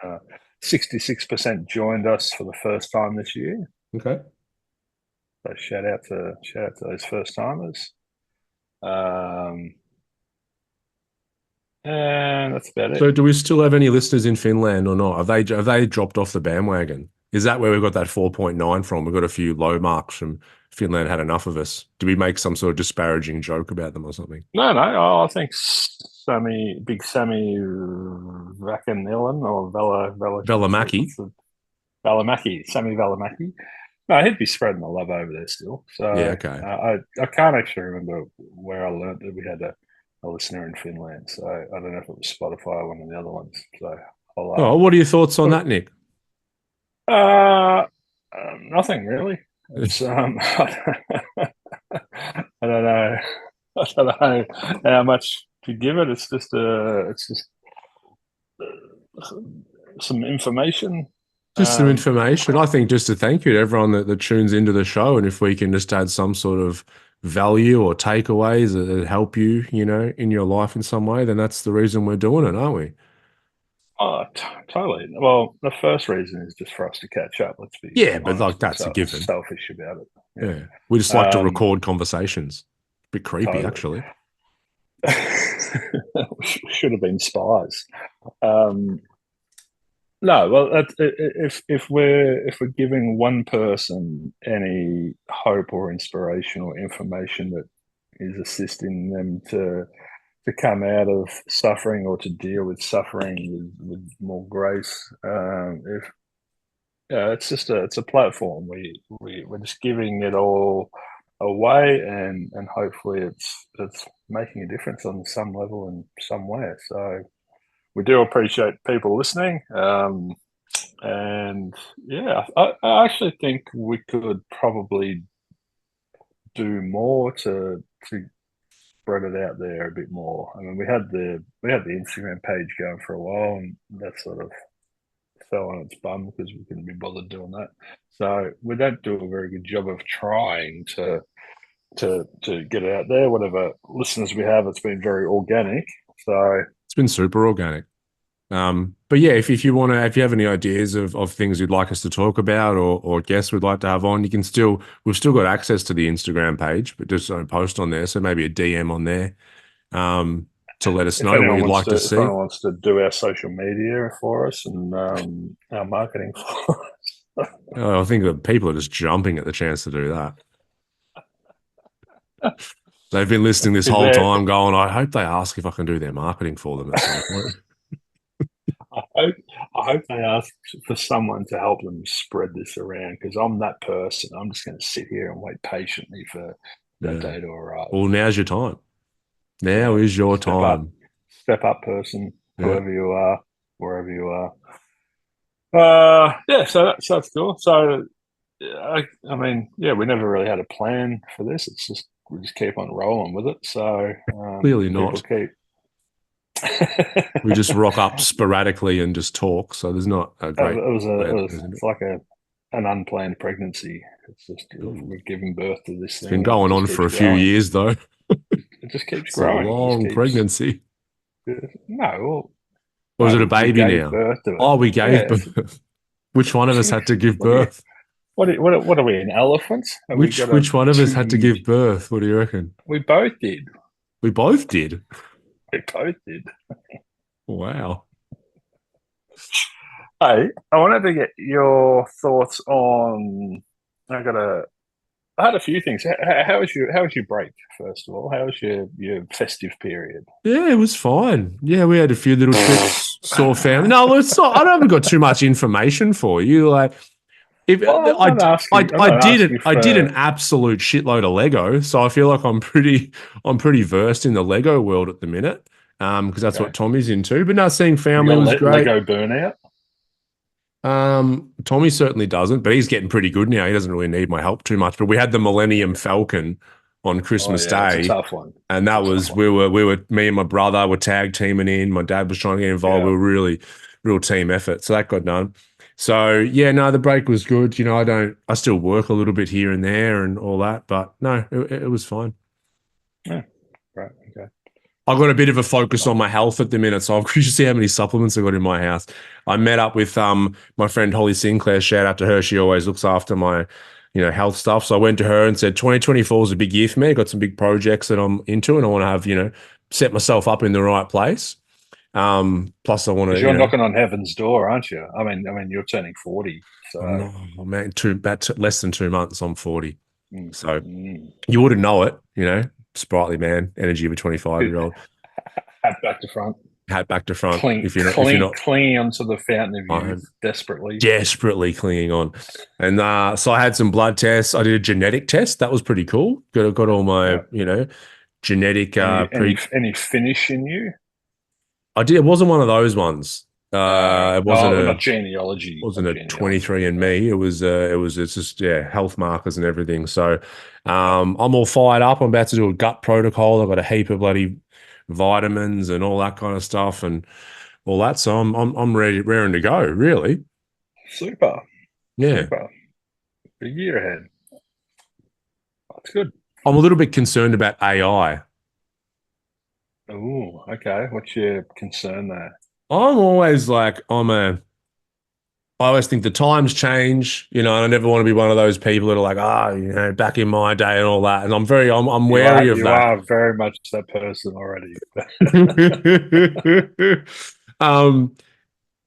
B: uh, 66% joined us for the first time this year.
A: Okay.
B: So shout out to those first timers. Um, and that's about
A: So,
B: it.
A: do we still have any listeners in Finland or not? Have they dropped off the bandwagon? Is that where we got that 4.9 from? We got a few low marks from Finland had enough of us. Do we make some sort of disparaging joke about them or something?
B: No, I think Big Sammy Vakanillan or
A: Velamaki?
B: what's the Valimaki, Sammy Valimaki. No, he'd be spreading the love over there still. So
A: Yeah. Okay.
B: I can't actually remember where I learned that we had a listener in Finland. So I don't know if it was Spotify or one of the other ones. So
A: Oh,
B: I'll
A: what are your thoughts on
B: put
A: that, Nick?
B: nothing really. It's I don't know. I don't know how much to give it. It's just some information.
A: Just some
B: Um,
A: information. I think just to thank you to everyone that tunes into the show. And if we can just add some sort of value or takeaways that help you, in your life in some way, then that's the reason we're doing it, aren't we?
B: totally. Well, the first reason is just for us to catch up. Let's be
A: Yeah, but like
B: honest and
A: that's a given.
B: selfish about it.
A: Yeah. We just like to
B: Yeah,
A: record conversations. Bit creepy,
B: totally.
A: actually.
B: Should have been spies. Um, no, well, if we're giving one person any hope or inspiration or information that is assisting them to come out of suffering or to deal with suffering with more grace, if yeah, it's a platform. We're just giving it all away, and hopefully it's making a difference on some level and somewhere. So we do appreciate people listening. And yeah, I actually think we could probably do more to spread it out there a bit more. I mean, we had the Instagram page going for a while, and that sort of fell on its bum because we couldn't be bothered doing that. So we don't do a very good job of trying to get it out there. Whatever listeners we have, it's been very organic. So
A: It's been super organic. But yeah, if if you have any ideas of things you'd like us to talk about or guests we'd like to have on, we've still got access to the Instagram page, but just don't post on there. So maybe a DM on there, to let us know what you'd like to
B: if
A: see.
B: anyone wants to do our social media for us and our marketing for us,
A: I think that people are just jumping at the chance to do that. They've been listening this
B: Is
A: whole
B: there?
A: time going, I hope they ask if I can do their marketing for them at some point.
B: I hope, I hope they ask for someone to help them spread this around because I'm that person. I'm just going to sit here and wait patiently for that
A: Yeah.
B: day to arrive.
A: Well, now's your time. Now
B: Yeah,
A: is your time.
B: step up, person,
A: Yeah.
B: whoever you are, wherever you are. Yeah, so that's cool. So, I mean, yeah, we never really had a plan for this. It's just we just keep on rolling with it. So
A: Clearly
B: people
A: not.
B: keep.
A: We just rock up sporadically and just talk. So there's not a great plan that goes into
B: It's like a an unplanned pregnancy. It's just
A: it. Ooh.
B: we're giving birth to this
A: It's been
B: thing, and it
A: going
B: just
A: on for
B: keeps
A: a few
B: growing.
A: years, though.
B: It just keeps
A: It's a
B: growing. It just
A: long
B: keeps.
A: pregnancy.
B: No, well,
A: Or is
B: no,
A: it a
B: we
A: baby
B: gave
A: now?
B: birth to it.
A: Oh, we gave
B: Yeah.
A: birth. Which one of us had to give
B: What do you?
A: birth?
B: What are we? An elephant? Have we got a
A: Which one of us had to
B: two?
A: give birth? What do you reckon?
B: We both did.
A: We both did.
B: We both did.
A: Wow.
B: Hey, I wanted to get your thoughts on. I got a. I had a few things. How was your break? First of all, how was your festive period?
A: Yeah, it was fine. Yeah, we had a few little trips, saw family. No, it's not. I haven't got too much information for you. Like, if
B: Well, I'm not asking. I'm not asking
A: I did an
B: for.
A: absolute shitload of Lego, so I feel like I'm pretty versed in the Lego world at the minute. Because that's
B: Okay,
A: what Tommy's into. But no, seeing
B: you
A: family
B: got
A: was great.
B: Lego burnout.
A: Tommy certainly doesn't, but he's getting pretty good now. He doesn't really need my help too much. But we had the Millennium Falcon on
B: Oh
A: Christmas
B: yeah, it's a
A: Day,
B: tough one.
A: and
B: It's
A: that
B: a tough
A: was
B: one.
A: we were me and my brother were tag teaming in. My dad was trying to get involved.
B: Yeah.
A: We were really real team effort, so that got done. So yeah, no, the break was good. You know, I still work a little bit here and there and all that, but no, it was fine.
B: Yeah. Right. Okay.
A: I've got a bit of a focus on
B: Nice.
A: my health at the minute, so I'm curious to see how many supplements I got in my house. I met up with my friend Holly Sinclair. Shout out to her; she always looks after my, health stuff. So I went to her and said, 2024 is a big year for me. I got some big projects that I'm into, and I want to have set myself up in the right place. Plus, I want to
B: Because you're knocking on heaven's door, aren't you? You're turning 40,
A: I'm
B: so
A: not, oh, man, less than 2 months. I'm 40,
B: mm,
A: so
B: mm.
A: you wouldn't know it. Sprightly man, energy of a 25-year-old,
B: Hat back to front,
A: hat back to front. If you're
B: cling,
A: not,
B: clinging onto the fountain of youth
A: I'm
B: desperately.
A: desperately clinging on. And so I had some blood tests. I did a genetic test. That was pretty cool. Got all my,
B: Yeah.
A: genetic
B: Any finish in you?
A: I did. It wasn't one of those ones. It wasn't
B: No,
A: a
B: not genealogy, not
A: wasn't a
B: genealogy.
A: 23 and me. It's just health markers and everything. So I'm all fired up. I'm about to do a gut protocol. I've got a heap of bloody vitamins and all that kind of stuff and all that. So I'm ready, raring to go, really.
B: Super,
A: Yeah.
B: super. Big year ahead. That's good.
A: I'm a little bit concerned about AI.
B: Oh, okay. What's your concern there?
A: I'm always like, I always think the times change, and I never want to be one of those people that are like, back in my day and all that. And I'm wary of
B: You
A: that.
B: are very much that person already.
A: um,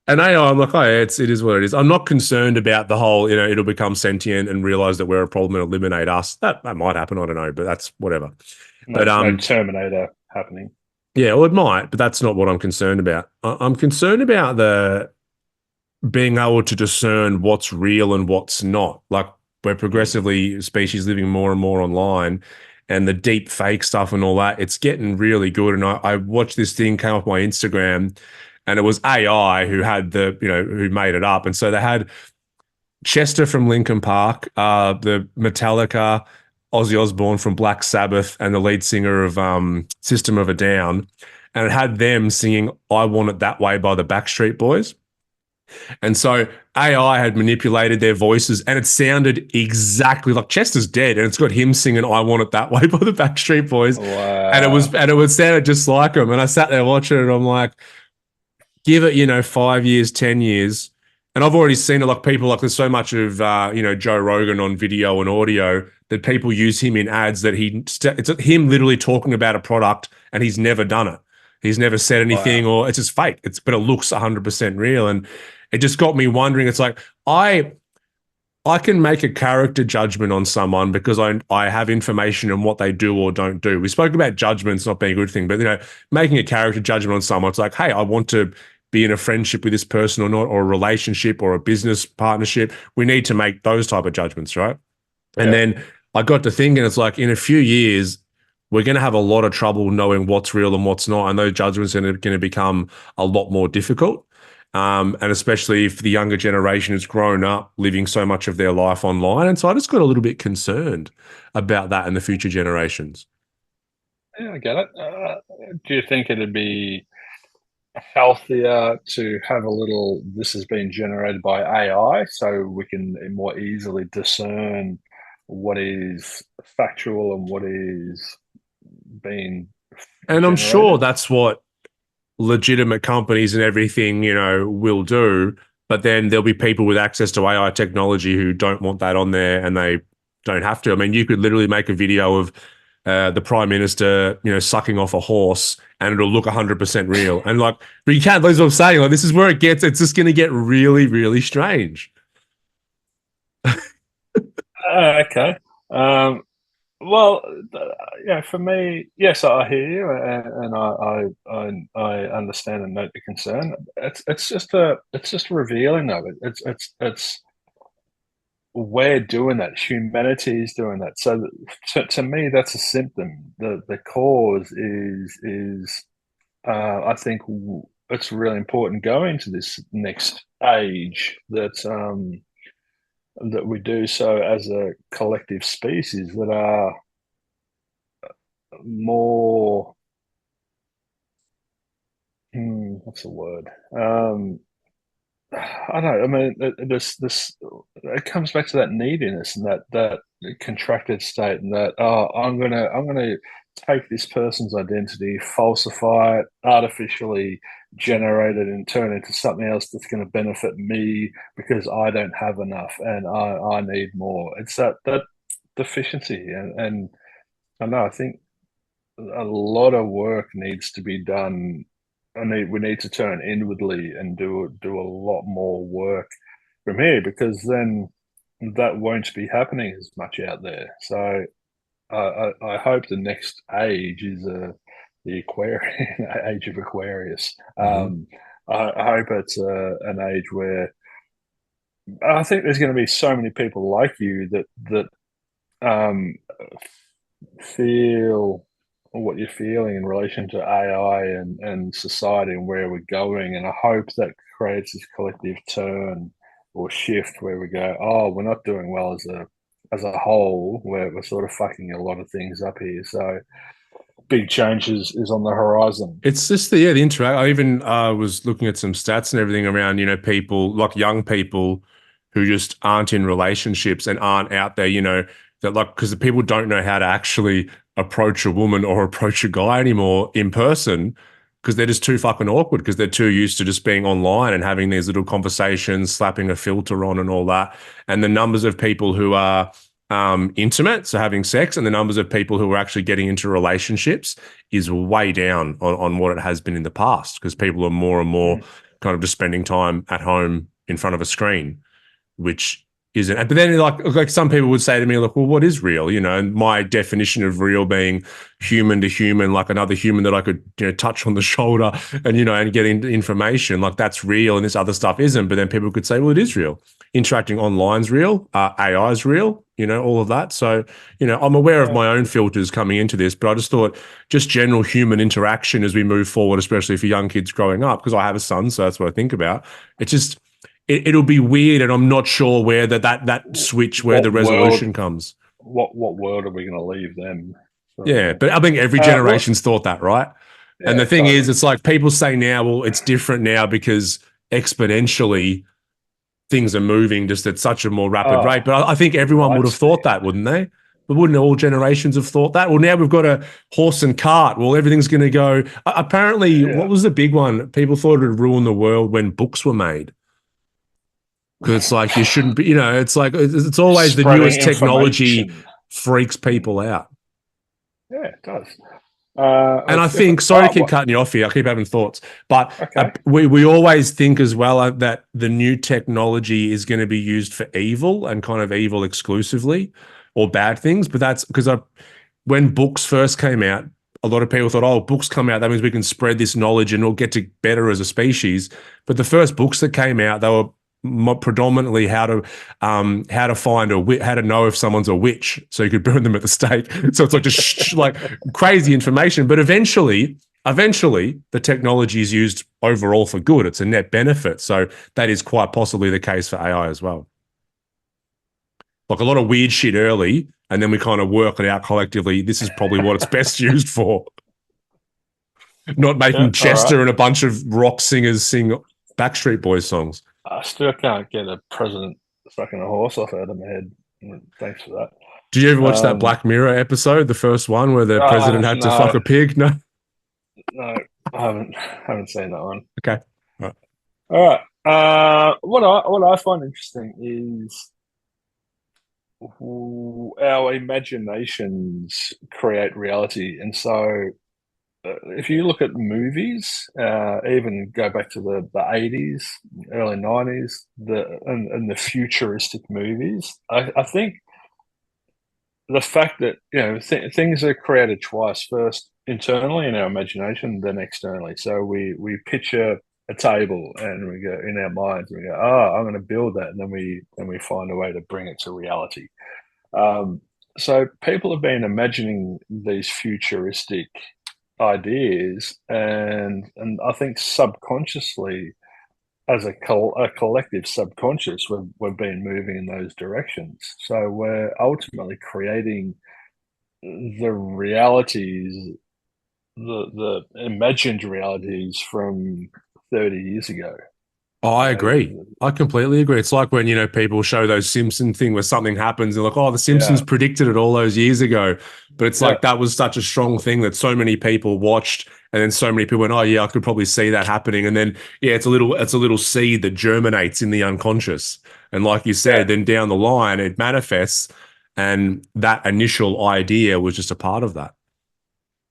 A: and AI, I'm like, oh, yeah, it is what it is. I'm not concerned about the whole, it'll become sentient and realize that we're a problem and eliminate us. That might happen. I don't know, but that's whatever. But
B: No Terminator happening.
A: yeah, well, it might, but that's not what I'm concerned about. I'm concerned about the being able to discern what's real and what's not. Like we're progressively species living more and more online and the deep fake stuff and all that, it's getting really good. And I watched this thing come off my Instagram and it was AI who had who made it up. And so they had Chester from Linkin Park, the Metallica, Ozzy Osbourne from Black Sabbath, and the lead singer of System of a Down. And it had them singing I Want It That Way by the Backstreet Boys. And so AI had manipulated their voices and it sounded exactly like Chester's dead and it's got him singing I Want It That Way by the Backstreet Boys.
B: Wow.
A: And it would sound just like him. And I sat there watching it and I'm like, give it, 5 years, 10 years. And I've already seen it like people like there's so much of Joe Rogan on video and audio that people use him in ads that it's him literally talking about a product and he's never done it. He's never said anything
B: Wow.
A: or it's just fake. But it looks 100% real. And it just got me wondering. It's like I I can make a character judgment on someone because I have information on what they do or don't do. We spoke about judgments not being a good thing, but making a character judgment on someone, it's like, hey, I want to be in a friendship with this person or not, or a relationship or a business partnership. We need to make those type of judgments, right? And
B: Yeah.
A: then I got to thinking, it's like in a few years, we're going to have a lot of trouble knowing what's real and what's not. And those judgments are going to become a lot more difficult. And especially if the younger generation has grown up living so much of their life online. And so I just got a little bit concerned about that in the future generations.
B: Yeah, I get it. Do you think it'd be healthier to have a little, this has been generated by AI, so we can more easily discern what is factual and what is being
A: And I'm sure
B: generated?
A: that's what legitimate companies and everything, will do. But then there'll be people with access to AI technology who don't want that on there and they don't have to. I mean, you could literally make a video of the prime minister, sucking off a horse and it'll look 100% real. And like, but you can't, that's what I'm saying. Like, this is where it's just going to get really, really strange.
B: Okay. Um, well, yeah, for me, yes, I hear you, and I understand and note the concern. It's just revealing of it. It's we're doing that. Humanity is doing that. So to me, that's a symptom. The cause is I think it's really important going to this next age that we do so as a collective species that are more what's the word? I don't know. I mean, this it comes back to that neediness and that contracted state, and that I'm gonna take this person's identity, falsify it, artificially generate it, and turn it into something else that's going to benefit me because I don't have enough and I need more. It's that deficiency, and I know I think a lot of work needs to be done. We need to turn inwardly and do a lot more work from here, because then that won't be happening as much out there. So I hope the next age is the Aquarian age of Aquarius.
A: Mm-hmm.
B: I hope it's an age where I think there's going to be so many people like you that um, feel what you're feeling in relation to AI and society and where we're going. And I hope that creates this collective turn or shift where we go, oh, we're not doing well as a whole. We're sort of fucking a lot of things up here. So big changes is on the horizon.
A: It's just the interact. I even was looking at some stats and everything around, people like young people who just aren't in relationships and aren't out there, that like, because the people don't know how to actually approach a woman or approach a guy anymore in person because they're just too fucking awkward because they're too used to just being online and having these little conversations, slapping a filter on and all that. And the numbers of people who are intimate, so having sex, and the numbers of people who are actually getting into relationships is way down on what it has been in the past because people are more and more
B: Mm.
A: kind of just spending time at home in front of a screen, which isn't. But then, like some people would say to me, like, well, what is real? And my definition of real being human to human, like another human that I could, touch on the shoulder and and get information, like that's real, and this other stuff isn't. But then people could say, well, it is real. Interacting online's real. AI is real. All of that. So, I'm aware of
B: Yeah.
A: my own filters coming into this, but I just thought just general human interaction as we move forward, especially for young kids growing up, because I have a son, so that's what I think about. It's just it'll be weird, and I'm not sure where that switch, where the
B: What world?
A: resolution comes.
B: What world are we going to leave them?
A: Yeah,
B: So,
A: but I think every
B: well,
A: generation's thought that, right? And
B: yeah,
A: the thing is,
B: totally.
A: it's like people say now, well, it's different now because exponentially things are moving just at such a more rapid
B: Oh,
A: rate. But I think everyone would
B: light
A: have thought
B: speed.
A: that, wouldn't they? But wouldn't all generations have thought that? Well, now we've got a horse and cart. Well, everything's going to go. Apparently, what
B: Yeah.
A: was the big one? People thought it would ruin the world when books were made. Because it's like you shouldn't be, it's like it's always the
B: Spreading
A: newest technology
B: information.
A: freaks
B: Mm.
A: people out.
B: Yeah, it does.
A: And I
B: It's different.
A: think, sorry
B: Oh,
A: to keep cutting you off here, I keep having thoughts, but
B: okay.
A: we always think as well that the new technology is going to be used for evil and kind of evil exclusively or bad things. But that's because when books first came out, a lot of people thought, oh, books come out, that means we can spread this knowledge and we'll get to better as a species. But the first books that came out, they were predominantly how to find how to know if someone's a witch, so you could burn them at the stake. So it's like just like crazy information. But eventually, the technology is used overall for good. It's a net benefit. So that is quite possibly the case for AI as well. Like a lot of weird shit early, and then we kind of work it out collectively. This is probably what it's best used for. Not
B: Yeah.
A: making
B: All right.
A: Chester and a bunch of rock singers sing Backstreet Boys songs.
B: I still can't get a president sucking a horse off out of my head. Thanks for
A: Did you ever
B: that.
A: watch that Black Mirror episode, the first one where the president had to fuck
B: No,
A: a pig? No.
B: no, I haven't seen that one.
A: Okay. Right.
B: All right. What I find interesting is our imaginations create reality, and so if you look at movies, even go back to the 80s, early 90s, and the futuristic movies, I think the fact that things are created twice, first internally in our imagination, then externally. So we picture a table and we go in our minds and we go, oh, I'm going to build that, and then we find a way to bring it to reality. Um, so people have been imagining these futuristic ideas, and I think subconsciously, as a collective subconscious, we've been moving in those directions. So we're ultimately creating the realities, the imagined realities from 30 years ago.
A: Oh, I agree.
B: Uh,
A: I completely agree. It's like when, people show those Simpson thing where something happens and like, oh, the Simpsons
B: yeah,
A: predicted it all those years ago. But it's
B: yeah.
A: like that was such a strong thing that so many people watched, and then so many people went, oh yeah, I could probably see that happening. And then yeah, it's a little seed that germinates in the unconscious. And like you
B: Yeah,
A: said, then down the line it manifests, and that initial idea was just a part of that.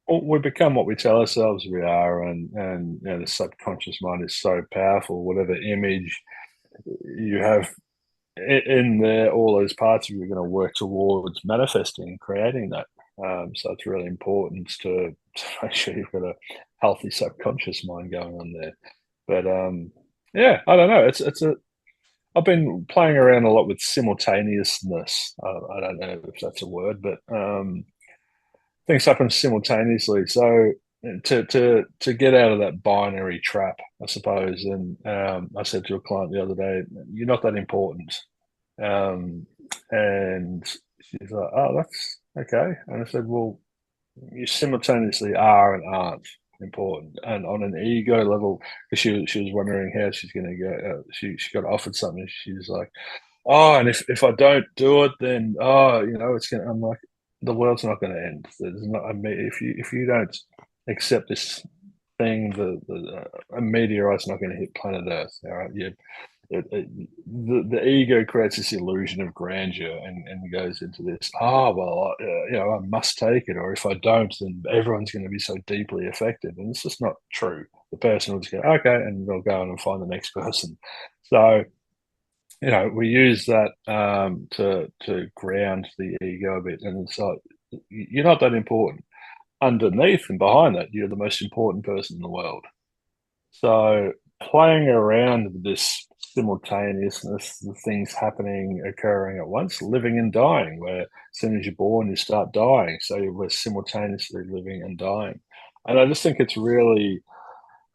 B: we become what we tell ourselves we are, and the subconscious mind is so powerful. Whatever image you have in there, all those parts of you are going to work towards manifesting and creating that. So it's really important to make sure you've got a healthy subconscious mind going on there. But yeah, I don't know. I've been playing around a lot with simultaneousness. I don't know if that's a word, but things happen simultaneously. So to get out of that binary trap, I suppose. And I said to a client the other day, "You're not that important." Um, and she's like, "Oh, that's okay." And I said, "Well, you simultaneously are and aren't important." And on an ego level, because she was wondering how she's going to go. She got offered something. She's like, "Oh, and if I don't do it, then it's gonna." I'm like, the world's not going to end. There's not. I mean, if you don't accept this thing, a meteorite's not going to hit planet Earth. All right, the ego creates this illusion of grandeur, and goes into this. Oh well, I must take it, or if I don't, then everyone's going to be so deeply affected, and it's just not true. The person will just go okay, and they'll go on and find the next person. So we use that to ground the ego a bit, and it's like you're not that important. Underneath and behind that, you're the most important person in the world. So playing around with this simultaneousness, the things happening, occurring at once, living and dying, where as soon as you're born, you start dying. So we're simultaneously living and dying. And I just think it's really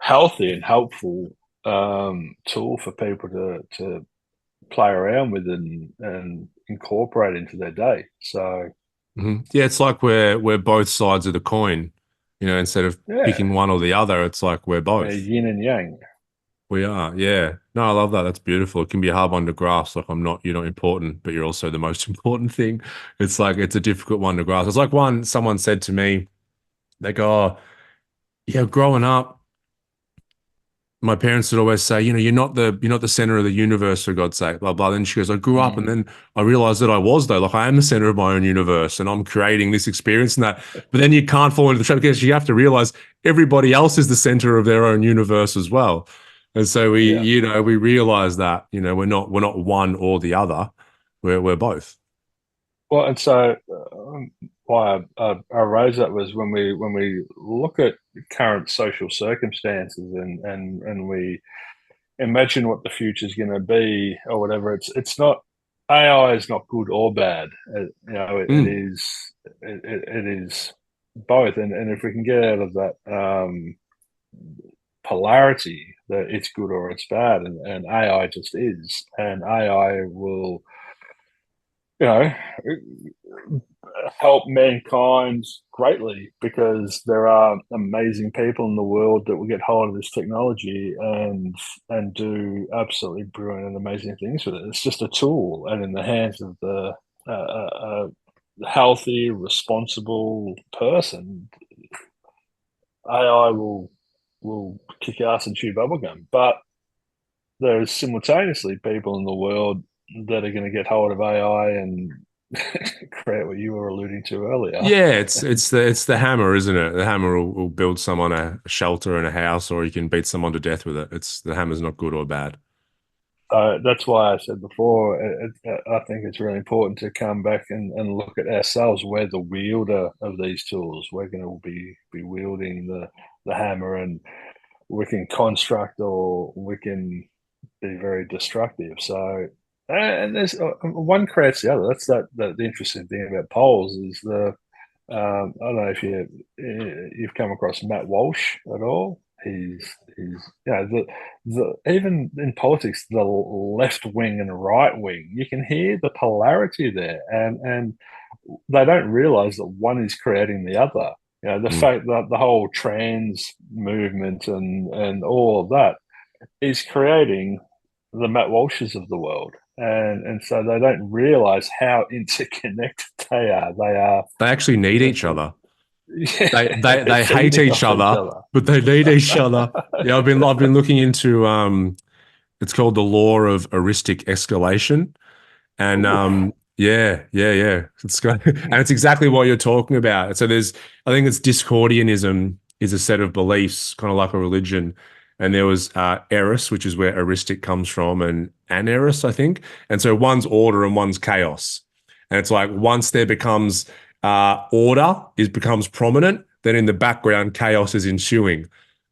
B: healthy and helpful tool for people to play around with and incorporate into their day. So
A: Yeah, it's like we're both sides of the coin. Instead of
B: yeah,
A: picking one or the other, it's like we're both.
B: yin and yang.
A: We are, yeah. No, I love that. That's beautiful. It can be a hard one to grasp. Like you're not important, but you're also the most important thing. It's like it's a difficult one to grasp. It's like someone said to me, they go, oh, yeah, growing up, my parents would always say, you're not the center of the universe for God's sake, blah blah. Then she goes, I grew up, and
B: Mm,
A: then I realized that I was though, like I am the center of my own universe, and I'm creating this experience and that. But then you can't fall into the trap because you have to realize everybody else is the center of their own universe as well. And so
B: yeah.
A: we realize that we're not one or the other, we're both.
B: Well, and so why I raised that was when we look at current social circumstances and we imagine what the future is going to be or whatever. It's not AI is not good or bad. It
A: Mm.
B: is it is both, and if we can get out of that polarity that it's good or it's bad, and AI just is, and AI will you know help mankind greatly because there are amazing people in the world that will get hold of this technology and do absolutely brilliant and amazing things with it. It's just a tool, and in the hands of the healthy, responsible person, AI will kick ass and chew bubblegum. But there's simultaneously people in the world that are going to get hold of AI and create what you were alluding to earlier.
A: Yeah, it's the hammer, isn't it? The hammer will build someone a shelter and a house, or you can beat someone to death with it. It's the hammer's not good or bad.
B: That's why I said before, I think it's really important to come back and look at ourselves. We're the wielder of these tools. We're going to be wielding the hammer, and we can construct or we can be very destructive. So, and there's one creates the other. That's the interesting thing about polls is the I don't know if you've come across Matt Walsh at all. He's the even in politics the left wing and right wing you can hear the polarity there, and they don't realize that one is creating the other. The
A: Mm.
B: fact that the whole trans movement and all of that is creating the Matt Walshes of the world. And so they don't realize how interconnected they are. They are
A: They actually need each
B: uh,
A: other.
B: they're
A: They hate
B: feeding
A: each
B: off each
A: other,
B: other.
A: but they need each other. Yeah, I've been looking into it's called the law of heuristic escalation. And
B: Ooh.
A: yeah. And it's exactly what you're talking about. So I think it's Discordianism is a set of beliefs, kind of like a religion. And there was Eris, which is where heuristic comes from, and Aneris, I think. And so one's order and one's chaos. And it's like once there becomes order, it becomes prominent, then in the background, chaos is ensuing.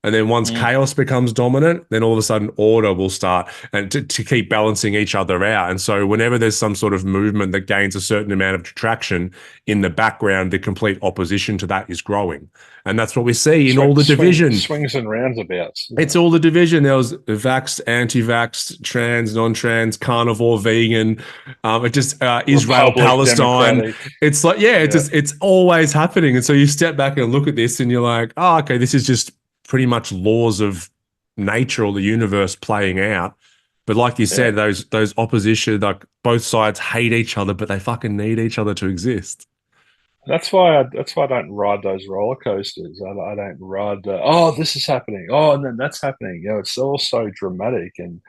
A: And then once
B: Mm.
A: chaos becomes dominant, then all of a sudden order will start and to keep balancing each other out. And so whenever there's some sort of movement that gains a certain amount of traction in the background, the complete opposition to that is growing. And that's what we see in all the division.
B: Swings and roundabouts, isn't
A: It's
B: it?
A: all the division. There was vaxxed, anti-vaxxed, trans, non-trans, carnivore, vegan. It just Israel,
B: Republic,
A: Palestine.
B: Democratic.
A: It's like
B: Yeah.
A: it's always happening. And so you step back and look at this, and you're like, oh, okay, this is just pretty much laws of nature or the universe playing out. But like you
B: Yeah.
A: said, those opposition, like both sides hate each other, but they fucking need each other to exist.
B: That's why I don't ride those roller coasters. I don't ride the oh this is happening oh and then that's happening. It's all so dramatic, and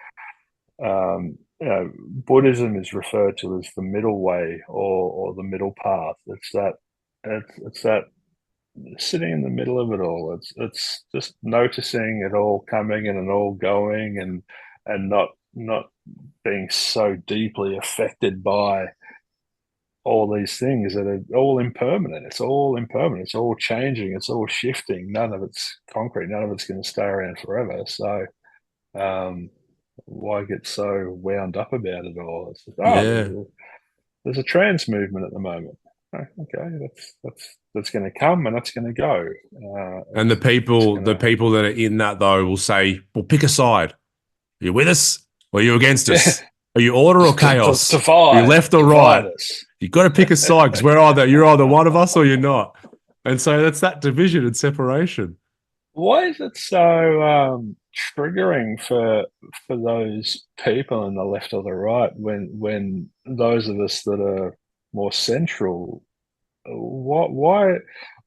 B: Buddhism is referred to as the middle way or the middle path. It's that sitting in the middle of it all. It's just noticing it all coming and it all going, and not being so deeply affected by all these things that are all impermanent. It's all impermanent. It's all changing. It's all shifting. None of it's concrete. None of it's going to stay around forever. So um, why get so wound up about it all? It's just,
A: Yeah.
B: there's a trans movement at the moment. Oh, okay, that's going to come and that's going to go.
A: And the
B: It's
A: people,
B: going
A: the
B: to
A: people that are in that though will say, well, pick a side. Are you with us or are you against
B: yeah,
A: us? Are you order or
B: just
A: chaos? Are you
B: divide
A: left or
B: divide
A: right?
B: us.
A: You've got to pick a side because you're either one of us or you're not. And so that's that division and separation.
B: Why is it so triggering for those people on the left or the right when those of us that are more central, why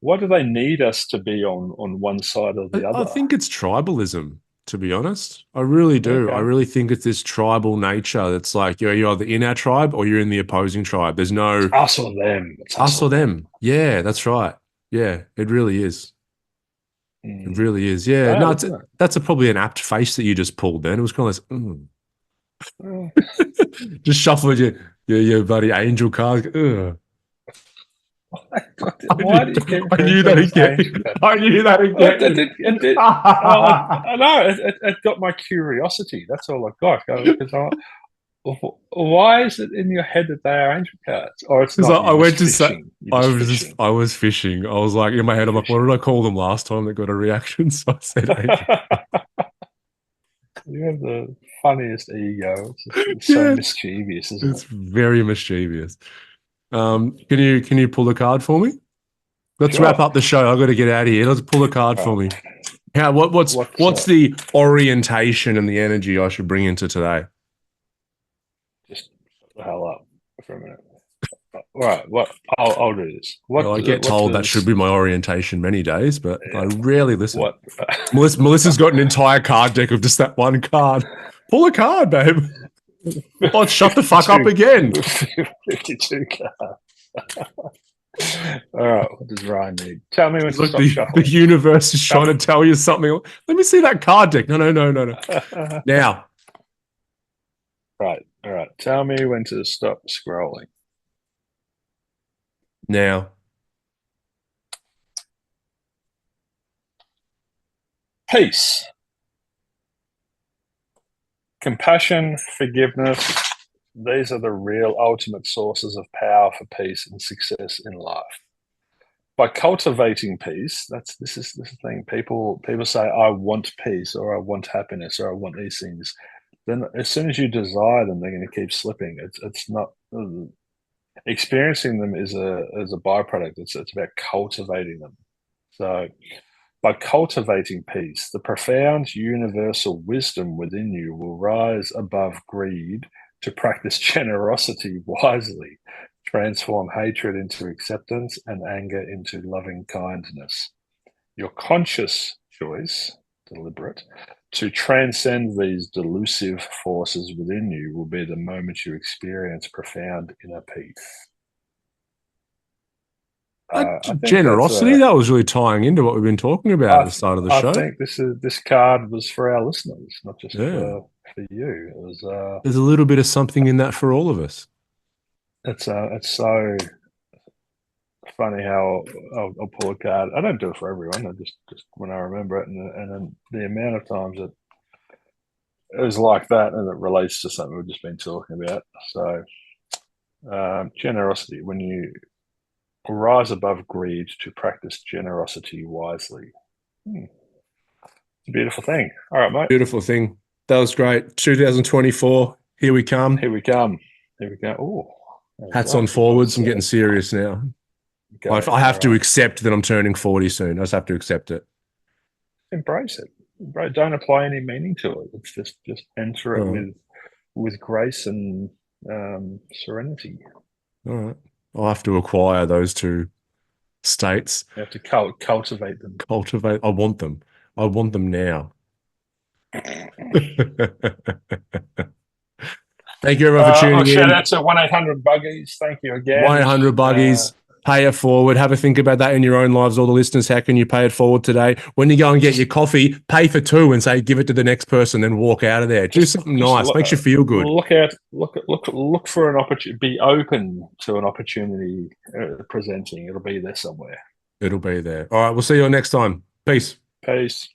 B: why do they need us to be on one side or the
A: I
B: other?
A: think it's tribalism. to be honest. I really do. I
B: Okay.
A: really think it's this tribal nature that's like you're either in our tribe or you're in the opposing tribe. There's no
B: Us or them. It's us
A: us
B: or
A: or
B: them.
A: them. Yeah, that's right. Yeah, it really is. It
B: Mm.
A: really is.
B: It's
A: Yeah, no,
B: bad,
A: it's
B: isn't it?
A: that's probably an apt face that you just pulled. Then it was kind of like,
B: Uh,
A: just shuffled your bloody angel card. Ugh. I
B: Why
A: knew,
B: do you keep
A: I
B: referring
A: knew
B: to
A: that
B: it as angel
A: again.
B: card?
A: I knew that
B: Oh, it
A: again.
B: did. It did. Oh, I know. It got my curiosity. That's all I got. Because why is it in your head that they are angel cards? Or it's
A: Because
B: not.
A: I
B: You're just
A: went to say
B: fishing. You're just fishing.
A: I was fishing. I was like in my head, I'm like, what
B: Fishing.
A: did I call them last time that got a reaction? So I said angel.
B: You have the funniest ego. It's so
A: Yeah,
B: mischievous, isn't
A: it's
B: it?
A: very mischievous. Can you pull a card for me? Let's wrap
B: Sure.
A: up the show. I've got to get out of here. Let's pull a card for
B: Right.
A: me.
B: What?
A: What's the orientation and the energy I should bring into today?
B: Just shut the hell up for a minute. Right. What? I'll do this.
A: Well, I get
B: What
A: told that should
B: does
A: be my orientation many days, but I rarely listen.
B: what?
A: Melissa's got an entire card deck of just that one card. Pull a card, babe. Oh, shut the fuck up
B: 52,
A: again.
B: 52 cards. All right. What does Ryan need? Tell me when to
A: Look,
B: stop
A: the
B: shuffling.
A: universe is trying to tell you something. Let me see that card deck. No. Now,
B: Right. All right. Tell me when to stop scrolling.
A: now.
B: Peace, compassion, forgiveness. These are the real ultimate sources of power for peace and success in life. By cultivating peace, this is the thing. People say, I want peace or I want happiness or I want these things. Then as soon as you desire them, they're going to keep slipping. It's not experiencing them is a byproduct. It's about cultivating them. So by cultivating peace, the profound universal wisdom within you will rise above greed to practice generosity wisely, transform hatred into acceptance and anger into loving kindness. Your conscious choice, deliberate, to transcend these delusive forces within you will be the moment you experience profound inner peace. I think that's
A: Generosity, that was really tying into what we've been talking about at the start of the
B: I
A: show.
B: think this card was for our listeners, not just
A: Yeah.
B: for you. It was
A: There's a little bit of something in that for all of us.
B: it's so funny how I'll pull a card. I don't do it for everyone. I just when I remember it, and then the amount of times that it was like that, and it relates to something we've just been talking about. So generosity, when you rise above greed to practice generosity wisely. It's a beautiful thing. All right, mate.
A: Beautiful thing. That was great. 2024. Here we come.
B: Here we come. Here we go. Oh,
A: Hats on forwards. I'm getting serious now. I have to accept that I'm turning 40 soon. I just have to accept it.
B: Embrace it. Don't apply any meaning to it. It's just enter it with grace and serenity.
A: All right. I'll have to acquire those two states.
B: You have to cultivate them.
A: Cultivate. I want them. I want them now. Thank you everyone for tuning in.
B: Shout out to 1-800-BUGGIES. Thank you again.
A: 1-800-BUGGIES. Pay it forward. Have a think about that in your own lives. All the listeners, how can you pay it forward today? When you go and get your coffee, pay for two and say, give it to the next person, then walk out of there. Do something nice. Makes you feel good.
B: Look for an opportunity. Be open to an opportunity presenting. It'll be there somewhere.
A: It'll be there. All right. We'll see you all next time. Peace.
B: Peace.